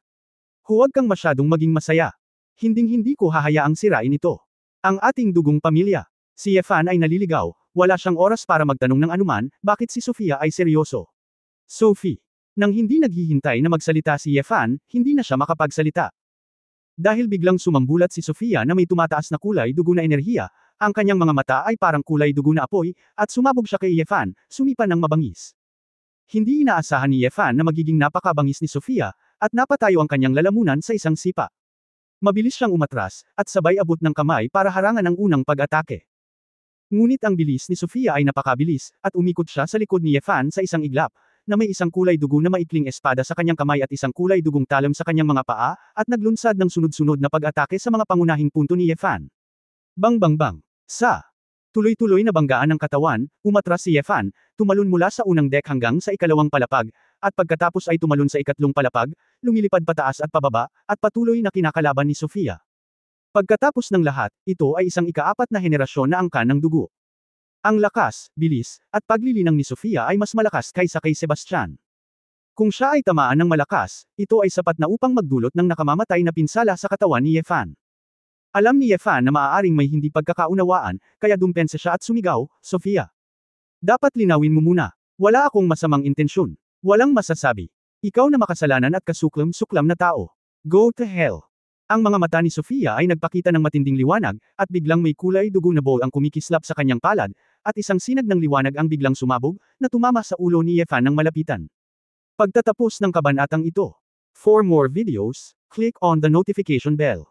Huwag kang masyadong maging masaya. Hinding-hindi ko hahayaang sirain ito. Ang ating dugong pamilya. Si Yefan ay naliligaw, wala siyang oras para magtanong ng anuman, bakit si Sofia ay seryoso. Sophie. Nang hindi naghihintay na magsalita si Yefan, hindi na siya makapagsalita. Dahil biglang sumambulat si Sofia na may tumataas na kulay dugo na enerhiya, ang kanyang mga mata ay parang kulay dugo na apoy, at sumabog siya kay Yefan, sumipa ng mabangis. Hindi inaasahan ni Yefan na magiging napakabangis ni Sofia, at napatayo ang kanyang lalamunan sa isang sipa. Mabilis siyang umatras, at sabay abot ng kamay para harangan ang unang pag-atake. Ngunit ang bilis ni Sofia ay napakabilis, at umikot siya sa likod ni Yefan sa isang iglap, na may isang kulay dugo na maikling espada sa kanyang kamay at isang kulay dugong talam sa kanyang mga paa, at naglunsad ng sunod-sunod na pag-atake sa mga pangunahing punto ni Yefan. Bang bang bang. Tuloy-tuloy na banggaan ng katawan, umatras si Yefan, tumalon mula sa unang deck hanggang sa ikalawang palapag, at pagkatapos ay tumalon sa ikatlong palapag, lumilipad pataas at pababa, at patuloy na kinakalaban ni Sofia. Pagkatapos ng lahat, ito ay isang ika-4 na henerasyon na angkan ng dugo. Ang lakas, bilis, at paglilinang ni Sofia ay mas malakas kaysa kay Sebastian. Kung siya ay tamaan ng malakas, ito ay sapat na upang magdulot ng nakamamatay na pinsala sa katawan ni Yefan. Alam ni Yefan na maaaring may hindi pagkakaunawaan, kaya dumpensa siya at sumigaw, Sofia. Dapat linawin mo muna. Wala akong masamang intensyon. Walang masasabi. Ikaw na makasalanan at kasuklam-suklam na tao. Go to hell. Ang mga mata ni Sofia ay nagpakita ng matinding liwanag, at biglang may kulay dugo na ball ang kumikislap sa kanyang palad, at isang sinag ng liwanag ang biglang sumabog, na tumama sa ulo ni Yefan ng malapitan. Pagtatapos ng kabanatang ito. For more videos, click on the notification bell.